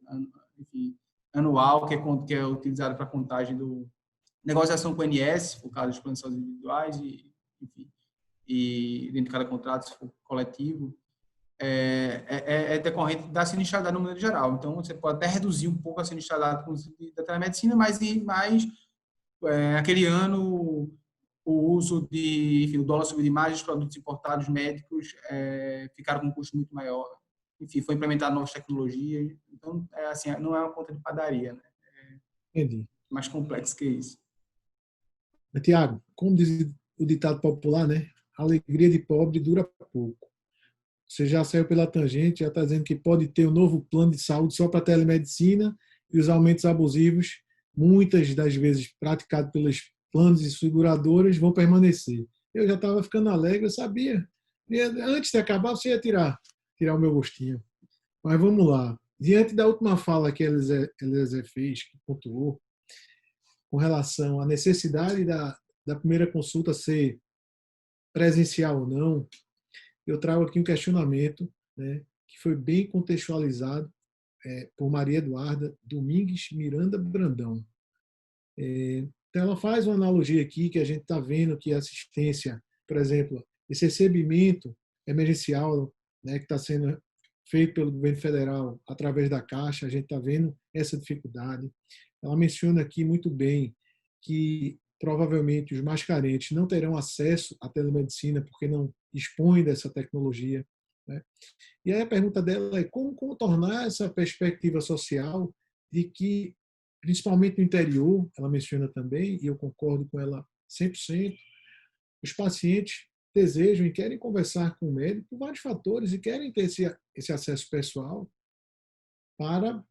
enfim, anual, que é utilizada para a contagem do negociação com o INSS, por causa dos planos de saúde individuais, enfim, e dentro de cada contrato, se for coletivo, é decorrente da sinistralidade no mundo geral. Então, você pode até reduzir um pouco a sinistralidade da telemedicina, mas aquele ano o uso enfim, o dólar subiu demais, os produtos importados médicos ficaram com um custo muito maior. Enfim, foi implementada novas tecnologias. Então, assim, não é uma conta de padaria, né? Entendi. Mais complexo que isso. Tiago, como diz o ditado popular, né? A alegria de pobre dura pouco. Você já saiu pela tangente, já está dizendo que pode ter um novo plano de saúde só para telemedicina e os aumentos abusivos, muitas das vezes praticados pelos planos e seguradoras, vão permanecer. Eu já estava ficando alegre, eu sabia. Antes de acabar, você ia tirar o meu gostinho. Mas vamos lá. Diante da última fala que a Eliezer fez, que pontuou, com relação à necessidade da primeira consulta ser presencial ou não, eu trago aqui um questionamento, né, que foi bem contextualizado por Maria Eduarda Domingues Miranda Brandão. Então, ela faz uma analogia aqui que a gente está vendo que a assistência, por exemplo, esse recebimento emergencial, né, que está sendo feito pelo governo federal através da Caixa, a gente está vendo essa dificuldade. Ela menciona aqui muito bem que provavelmente os mais carentes não terão acesso à telemedicina porque não dispõem dessa tecnologia, né? E aí a pergunta dela é como contornar essa perspectiva social de que, principalmente no interior, ela menciona também, e eu concordo com ela 100%, os pacientes desejam e querem conversar com o médico por vários fatores e querem ter esse acesso pessoal para,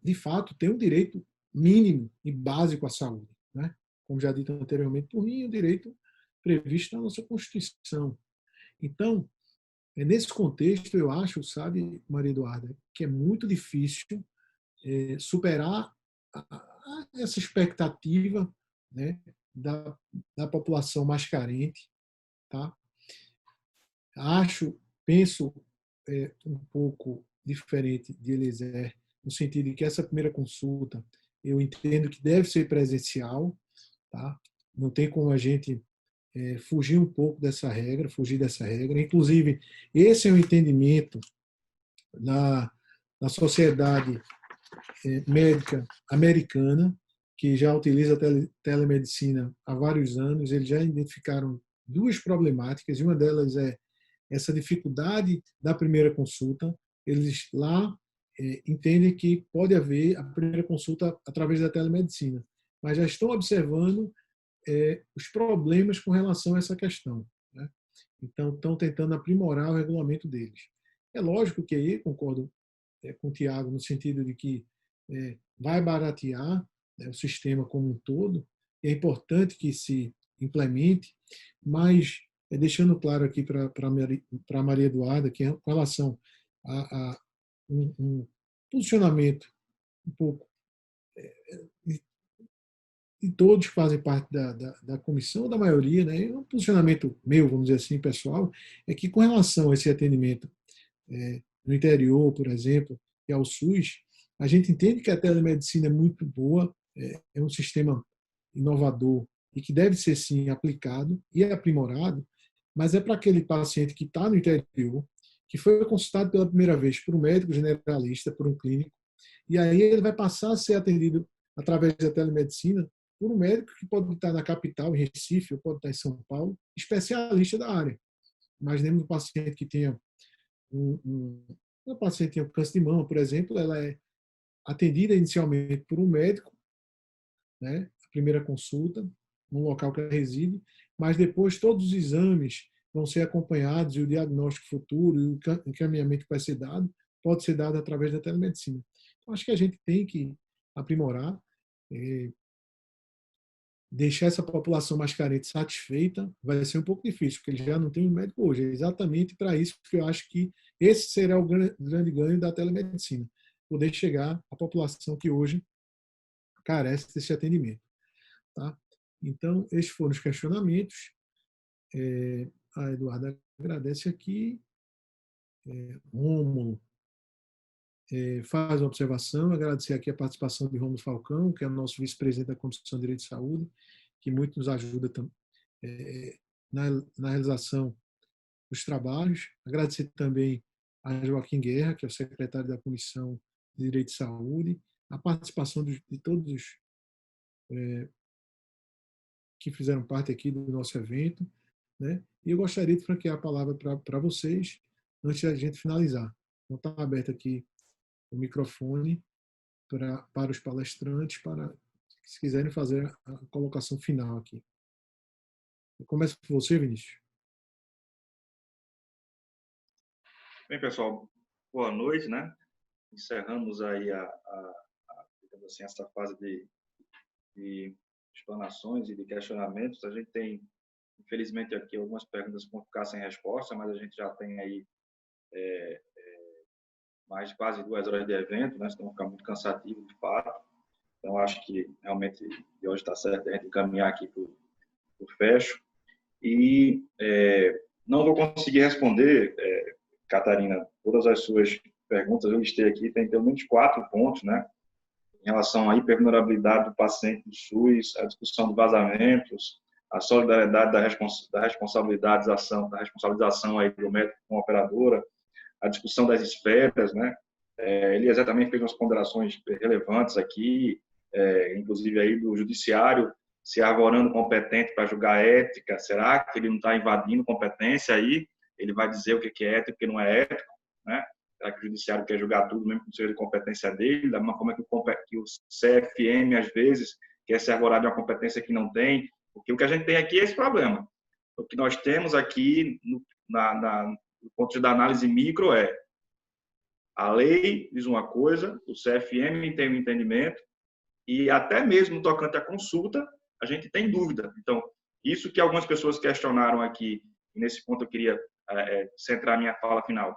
de fato, ter um direito mínimo e básico à saúde, né? Como já dito anteriormente por mim, o direito previsto na nossa Constituição. Então, nesse contexto, eu acho, sabe, Maria Eduarda, que é muito difícil superar essa expectativa, né, da população mais carente, tá? Penso um pouco diferente de Eliezer, no sentido de que essa primeira consulta, eu entendo que deve ser presencial, tá? Não tem como a gente fugir um pouco fugir dessa regra. Inclusive, esse é o entendimento da Sociedade Médica Americana, que já utiliza a telemedicina há vários anos. Eles já identificaram duas problemáticas, e uma delas é essa dificuldade da primeira consulta. Eles lá entendem que pode haver a primeira consulta através da telemedicina, mas já estão observando os problemas com relação a essa questão, né? Então, estão tentando aprimorar o regulamento deles. É lógico que aí concordo com o Tiago no sentido de que vai baratear, né, o sistema como um todo, e é importante que se implemente, mas deixando claro aqui para a Maria Eduarda que com relação a um posicionamento um pouco e todos que fazem parte da comissão, da maioria, né, um posicionamento meu, vamos dizer assim, pessoal, é que com relação a esse atendimento no interior, por exemplo, e ao SUS, a gente entende que a telemedicina é muito boa, é um sistema inovador e que deve ser, sim, aplicado e aprimorado, mas é para aquele paciente que está no interior, que foi consultado pela primeira vez por um médico generalista, por um clínico, e aí ele vai passar a ser atendido através da telemedicina por um médico que pode estar na capital, em Recife, ou pode estar em São Paulo, especialista da área. Imaginemos um paciente que tenha uma paciente tem câncer de mama, por exemplo, ela é atendida inicialmente por um médico, né, a primeira consulta, no local que ela reside, mas depois todos os exames vão ser acompanhados e o diagnóstico futuro e o encaminhamento que vai ser dado pode ser dado através da telemedicina. Então, acho que a gente tem que aprimorar. deixar essa população mais carente satisfeita vai ser um pouco difícil, porque eles já não têm um médico hoje. É exatamente para isso que eu acho que esse será o grande ganho da telemedicina, poder chegar à população que hoje carece desse atendimento. Tá? Então, esses foram os questionamentos. A Eduarda agradece aqui. Rômulo faz uma observação, agradecer aqui a participação de Rômulo Falcão, que é o nosso vice-presidente da Comissão de Direito de Saúde, que muito nos ajuda na realização dos trabalhos. Agradecer também a Joaquim Guerra, que é o secretário da Comissão de Direito de Saúde, a participação de todos que fizeram parte aqui do nosso evento, né? E eu gostaria de franquear a palavra para vocês, antes da gente finalizar. Então, está aberto aqui o microfone para os palestrantes, se quiserem fazer a colocação final aqui. Eu começo com você, Vinícius. Bem, pessoal, boa noite, né? Encerramos aí digamos assim, essa fase de explanações e de questionamentos. A gente tem, infelizmente, aqui algumas perguntas que vão ficar sem resposta, mas a gente já tem aí mais de quase 2 horas de evento, né? Então vai ficar muito cansativo, de fato. Então, acho que realmente de hoje está certo a gente encaminhar aqui para o fecho. E não vou conseguir responder, Catarina, todas as suas perguntas. Eu listei aqui, tem pelo menos 4 pontos, né? Em relação à hipervulnerabilidade do paciente do SUS, a discussão de vazamentos, a solidariedade da responsabilização aí do médico com a operadora, a discussão das esferas, né? Eliezer também fez umas ponderações relevantes aqui, inclusive aí do judiciário se arvorando competente para julgar ética. Será que ele não está invadindo competência aí? Ele vai dizer o que é ético e o que não é ético, né? Será que o judiciário quer julgar tudo, mesmo que não seja de competência dele? Da mesma forma que o CFM, às vezes, quer se arvorar de uma competência que não tem? Porque o que a gente tem aqui é esse problema. O que nós temos aqui, no ponto de análise micro, a lei diz uma coisa, o CFM tem um entendimento, e até mesmo tocante à consulta, a gente tem dúvida. Então, isso que algumas pessoas questionaram aqui, e nesse ponto eu queria centrar minha fala final,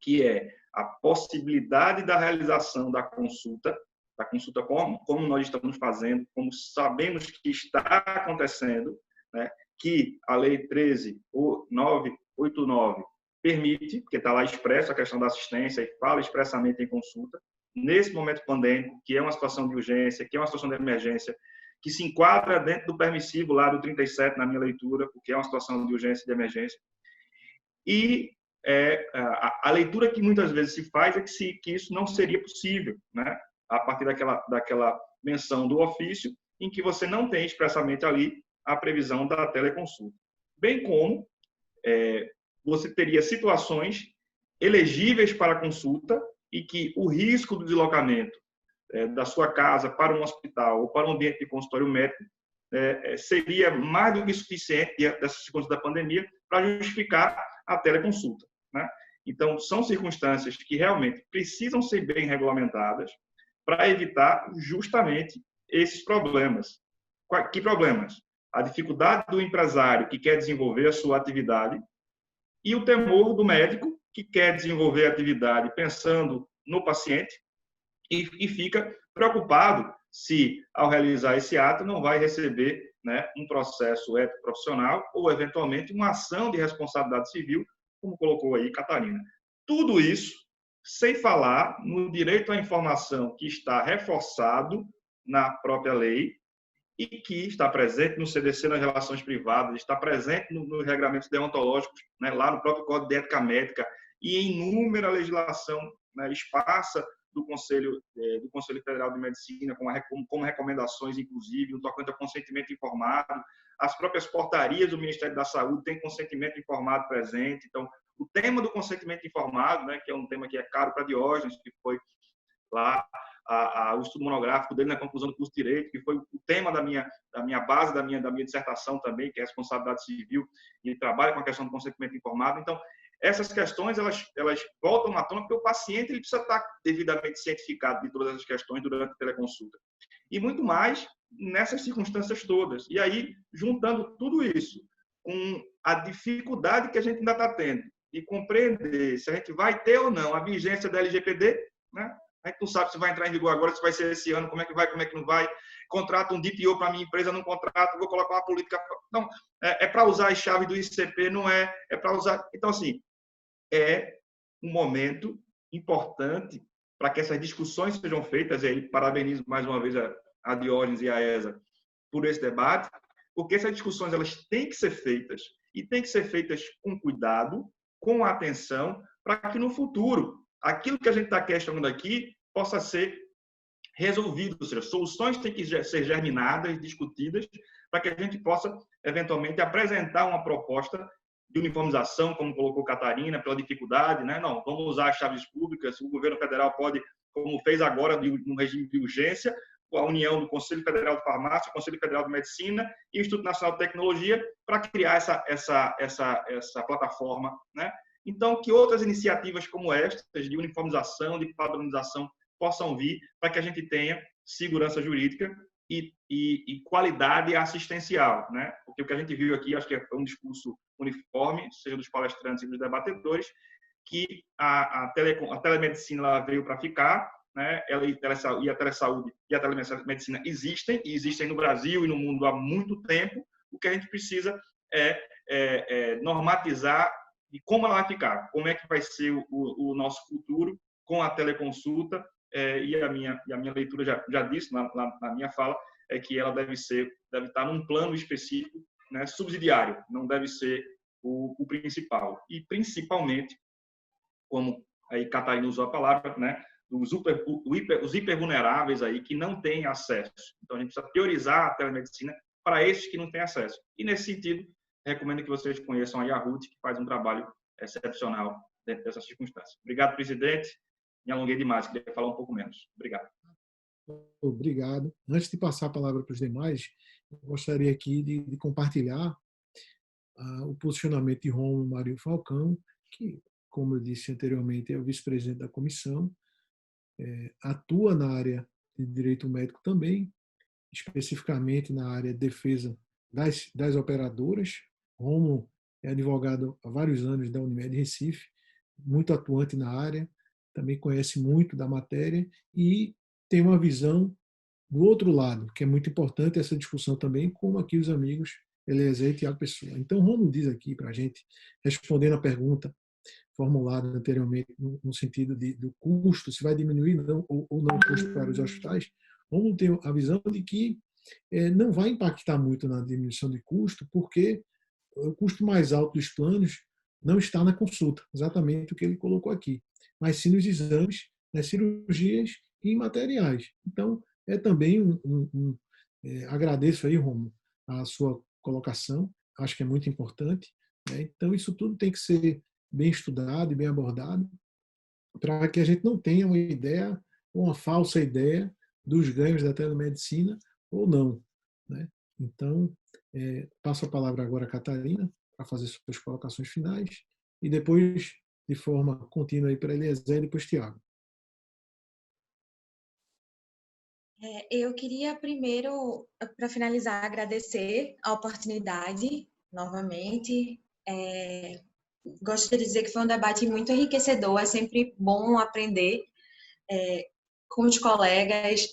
que é a possibilidade da realização da consulta como nós estamos fazendo, como sabemos que está acontecendo, né, que a Lei 13.989 permite, porque está lá expresso a questão da assistência e fala expressamente em consulta, nesse momento pandêmico, que é uma situação de urgência, que é uma situação de emergência, que se enquadra dentro do permissivo lá do 37, na minha leitura, porque é uma situação de urgência e de emergência. E a leitura que muitas vezes se faz é que isso não seria possível, né? A partir daquela menção do ofício, em que você não tem expressamente ali a previsão da teleconsulta. Bem como você teria situações elegíveis para consulta e que o risco do deslocamento da sua casa para um hospital ou para um ambiente de consultório médico seria mais do que suficiente, diante dessas circunstâncias da pandemia, para justificar a teleconsulta, né? Então, são circunstâncias que realmente precisam ser bem regulamentadas para evitar justamente esses problemas. Que problemas? A dificuldade do empresário que quer desenvolver a sua atividade e o temor do médico que quer desenvolver a atividade pensando no paciente e fica preocupado se, ao realizar esse ato, não vai receber, né, um processo ético-profissional ou, eventualmente, uma ação de responsabilidade civil, como colocou aí Catarina. Tudo isso sem falar no direito à informação, que está reforçado na própria lei e que está presente no CDC nas relações privadas, está presente nos regramentos deontológicos, né, lá no próprio Código de Ética Médica e em inúmera legislação, né, esparsa do Conselho Federal de Medicina, como recomendações, inclusive, no tocante ao consentimento informado. As próprias portarias do Ministério da Saúde têm consentimento informado presente. Então, o tema do consentimento informado, né, que é um tema que é caro para Diógenes, que foi lá o estudo monográfico dele na conclusão do curso de Direito, que foi o tema da minha base, da minha dissertação também, que é a responsabilidade civil, e trabalha com a questão do consentimento informado. Então, essas questões, elas voltam à tona porque o paciente ele precisa estar devidamente cientificado de todas essas questões durante a teleconsulta. e muito mais nessas circunstâncias todas. E aí, juntando tudo isso com a dificuldade que a gente ainda está tendo de compreender se a gente vai ter ou não a vigência da LGPD, né? A gente não sabe se vai entrar em vigor agora, se vai ser esse ano, como é que vai, como é que não vai. Contrato um DPO para minha empresa, não contrato, vou colocar uma política. Não, é para usar as chaves do ICP, não é para usar. Então, assim, é um momento importante para que essas discussões sejam feitas, e aí parabenizo mais uma vez a Diógenes e a ESA por esse debate, porque essas discussões elas têm que ser feitas, e têm que ser feitas com cuidado, com atenção, para que no futuro, aquilo que a gente está questionando aqui possa ser resolvido, ou seja, soluções têm que ser germinadas, discutidas, para que a gente possa, eventualmente, apresentar uma proposta de uniformização, como colocou Catarina, pela dificuldade, né? Não, vamos usar as chaves públicas, o governo federal pode, como fez agora no regime de urgência, a união do Conselho Federal de Farmácia, o Conselho Federal de Medicina e o Instituto Nacional de Tecnologia para criar essa plataforma, né? Então, que outras iniciativas como estas, de uniformização, de padronização, possam vir para que a gente tenha segurança jurídica e qualidade assistencial, né? Porque o que a gente viu aqui, acho que é um discurso uniforme, seja dos palestrantes e dos debatedores, que a telemedicina ela veio para ficar, né? E a telesaúde e a telemedicina existem no Brasil e no mundo há muito tempo. O que a gente precisa é normatizar e como ela vai ficar, como é que vai ser o nosso futuro com a teleconsulta. E a minha leitura já disse na minha fala é que ela deve estar num plano específico, né, subsidiário, não deve ser o principal. E principalmente, como aí Catarina usou a palavra, né, os hipervulneráveis aí que não têm acesso. Então a gente precisa priorizar a telemedicina para esses que não têm acesso. E nesse sentido, recomendo que vocês conheçam a Ruth, que faz um trabalho excepcional dentro dessas circunstâncias. Obrigado, presidente. Me alonguei demais, queria falar um pouco menos. Obrigado. Obrigado. Antes de passar a palavra para os demais, eu gostaria aqui de compartilhar o posicionamento de Rômulo Mário Falcão, que, como eu disse anteriormente, é o vice-presidente da comissão, atua na área de direito médico também, especificamente na área de defesa das operadoras. Rômulo é advogado há vários anos da Unimed Recife, muito atuante na área, também conhece muito da matéria e tem uma visão do outro lado, que é muito importante essa discussão também, como aqui os amigos Eliezer e Tiago Pessoa. Então, Rômulo diz aqui para a gente, respondendo a pergunta formulada anteriormente, no sentido do custo, se vai diminuir ou não o custo para os hospitais, Rômulo tem a visão de que não vai impactar muito na diminuição de custo, porque o custo mais alto dos planos não está na consulta, exatamente o que ele colocou aqui, mas sim nos exames, nas cirurgias e materiais. Então, é também agradeço aí, Rômulo, a sua colocação, acho que é muito importante, né? Então, isso tudo tem que ser bem estudado e bem abordado, para que a gente não tenha uma ideia, uma falsa ideia dos ganhos da telemedicina ou não, né? Então, passo a palavra agora a Catarina, para fazer suas colocações finais, e depois, de forma contínua, aí para Eliezer e depois Tiago. Eu queria primeiro, para finalizar, agradecer a oportunidade novamente. Gostaria de dizer que foi um debate muito enriquecedor, é sempre bom aprender com os colegas.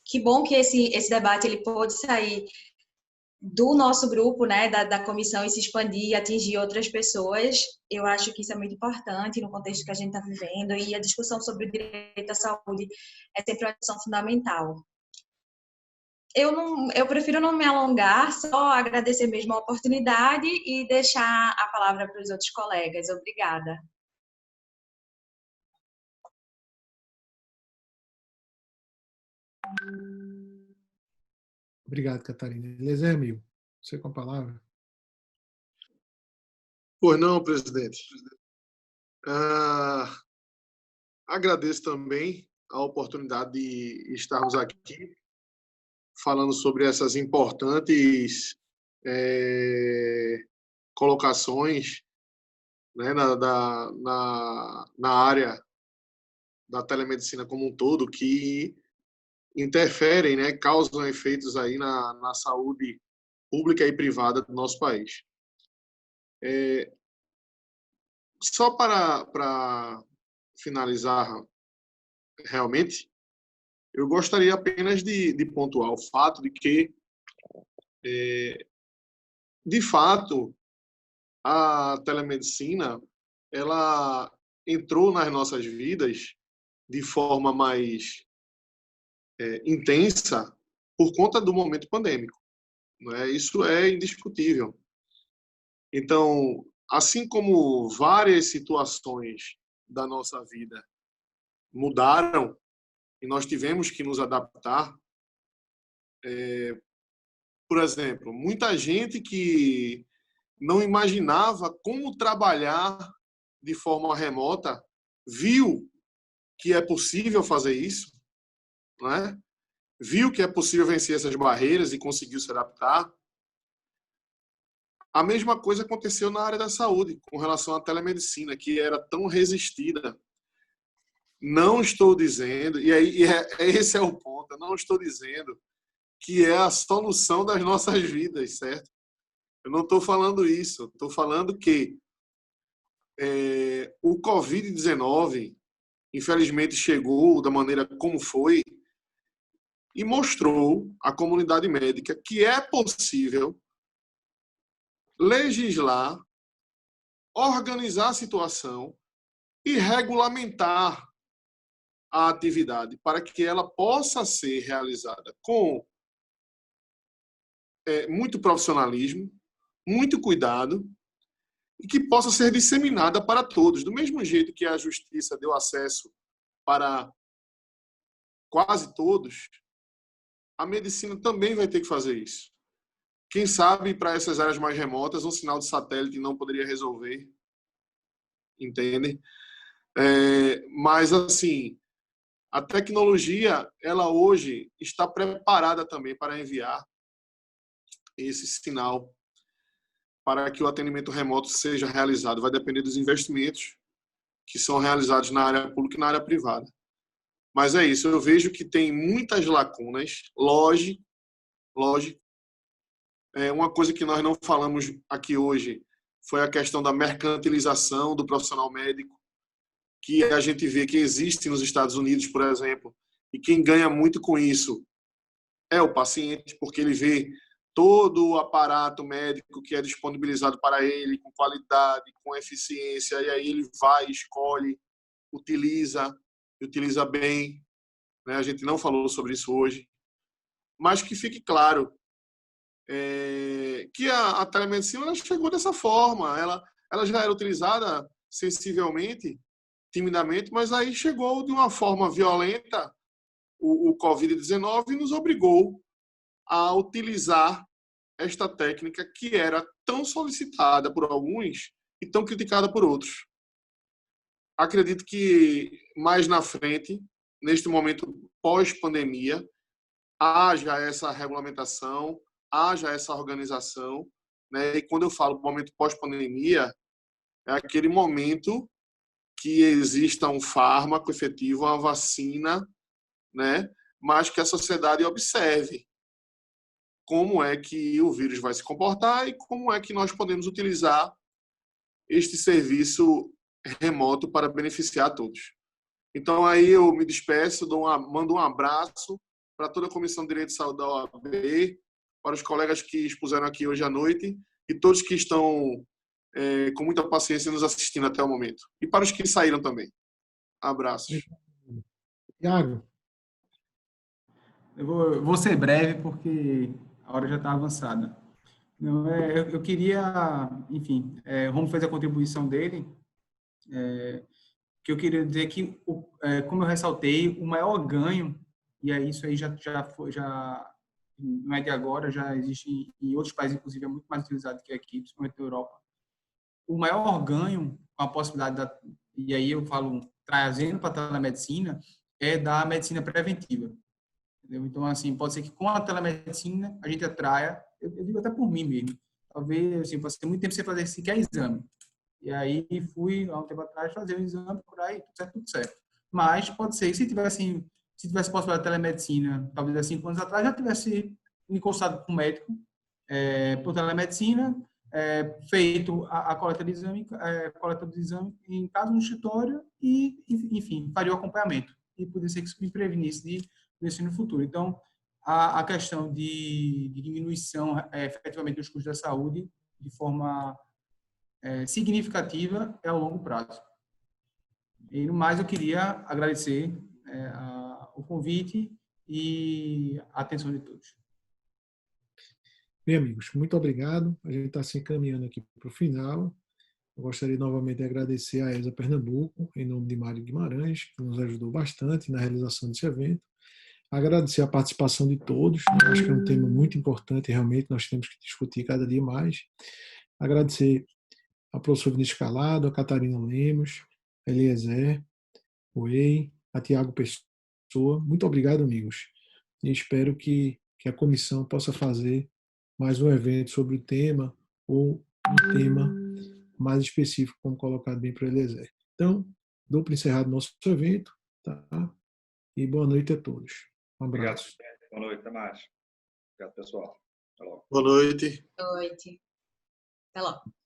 Que bom que esse debate ele pôde sair do nosso grupo, né, da comissão, e se expandir e atingir outras pessoas. Eu acho que isso é muito importante no contexto que a gente está vivendo, e a discussão sobre o direito à saúde é sempre uma discussão fundamental. Eu prefiro não me alongar, só agradecer mesmo a oportunidade e deixar a palavra para os outros colegas. Obrigada. Obrigado, Catarina. Eliezer, amigo, você com a palavra. Pois não, presidente. Agradeço também a oportunidade de estarmos aqui falando sobre essas importantes colocações, né, na área da telemedicina como um todo, que interferem, né, causam efeitos aí na saúde pública e privada do nosso país. Só para finalizar, realmente, eu gostaria apenas de pontuar o fato de que, de fato, a telemedicina ela entrou nas nossas vidas de forma mais intensa por conta do momento pandêmico, né? Isso é indiscutível. Então, assim como várias situações da nossa vida mudaram e nós tivemos que nos adaptar, por exemplo, muita gente que não imaginava como trabalhar de forma remota viu que é possível fazer isso, né? Viu que é possível vencer essas barreiras e conseguiu se adaptar. A mesma coisa aconteceu na área da saúde, com relação à telemedicina, que era tão resistida. Não estou dizendo, esse é o ponto, eu não estou dizendo que é a solução das nossas vidas, certo? Eu não estou falando isso, estou falando que o Covid-19, infelizmente, chegou da maneira como foi e mostrou à comunidade médica que é possível legislar, organizar a situação e regulamentar a atividade para que ela possa ser realizada com muito profissionalismo, muito cuidado e que possa ser disseminada para todos. Do mesmo jeito que a justiça deu acesso para quase todos, a medicina também vai ter que fazer isso. Quem sabe, para essas áreas mais remotas, um sinal de satélite não poderia resolver, entende? Mas, assim, a tecnologia, ela hoje está preparada também para enviar esse sinal para que o atendimento remoto seja realizado. Vai depender dos investimentos que são realizados na área pública e na área privada. Mas é isso, eu vejo que tem muitas lacunas, lógico. Uma coisa que nós não falamos aqui hoje foi a questão da mercantilização do profissional médico, que a gente vê que existe nos Estados Unidos, por exemplo, e quem ganha muito com isso é o paciente, porque ele vê todo o aparato médico que é disponibilizado para ele, com qualidade, com eficiência, e aí ele vai, escolhe, utiliza bem, né? A gente não falou sobre isso hoje, mas que fique claro que a telemedicina ela chegou dessa forma, ela já era utilizada sensivelmente, timidamente, mas aí chegou de uma forma violenta o Covid-19 e nos obrigou a utilizar esta técnica que era tão solicitada por alguns e tão criticada por outros. Acredito que mais na frente, neste momento pós-pandemia, haja essa regulamentação, haja essa organização, né? E quando eu falo momento pós-pandemia, é aquele momento que exista um fármaco efetivo, uma vacina, né? Mas que a sociedade observe como é que o vírus vai se comportar e como é que nós podemos utilizar este serviço remoto para beneficiar a todos. Então, aí eu me despeço, mando um abraço para toda a Comissão de Direito de Saúde da OAB, para os colegas que expuseram aqui hoje à noite e todos que estão com muita paciência nos assistindo até o momento. E para os que saíram também. Abraços. Tiago. Eu vou ser breve porque a hora já está avançada. Eu queria, enfim, o Romo fez a contribuição dele, que eu queria dizer que, como eu ressaltei, o maior ganho, e isso aí já não é de agora, já existe em outros países, inclusive, é muito mais utilizado que aqui, principalmente na Europa. O maior ganho, com a possibilidade, e aí eu falo, trazendo para a telemedicina, é da medicina preventiva. Entendeu? Então, assim, pode ser que com a telemedicina a gente atraia, eu digo até por mim mesmo, talvez, assim, passei muito tempo sem fazer sequer exame. E aí fui, há um tempo atrás, fazer um exame por aí, tudo certo. Mas pode ser que se tivesse, assim, se tivesse possibilidade de telemedicina, talvez há 5 anos atrás, já tivesse encostado com o médico por telemedicina, feito a coleta de exame, coleta do exame em casa, no escritório e, enfim, faria o acompanhamento. E poderia ser que isso me prevenisse disso no futuro. Então, a questão de diminuição, efetivamente, dos custos da saúde, de forma significativa, é ao longo prazo. E, no mais, eu queria agradecer o convite e a atenção de todos. Bem, amigos, muito obrigado. A gente está se encaminhando aqui para o final. Eu gostaria novamente de agradecer a ESA Pernambuco, em nome de Mário Guimarães, que nos ajudou bastante na realização desse evento. Agradecer a participação de todos. Acho que é um tema muito importante, realmente nós temos que discutir cada dia mais. Agradecer a professora Vinícius Calado, a Catarina Lemos, a Eliezer, o Ei, a Tiago Pessoa. Muito obrigado, amigos. E espero que a comissão possa fazer mais um evento sobre o tema ou um tema mais específico, como colocado bem para o Eliezer. Então, dou por encerrado nosso evento, tá? E boa noite a todos. Um abraço. Obrigado. Boa noite, até mais. Obrigado, pessoal. Até logo. Boa noite. Boa noite. Até logo.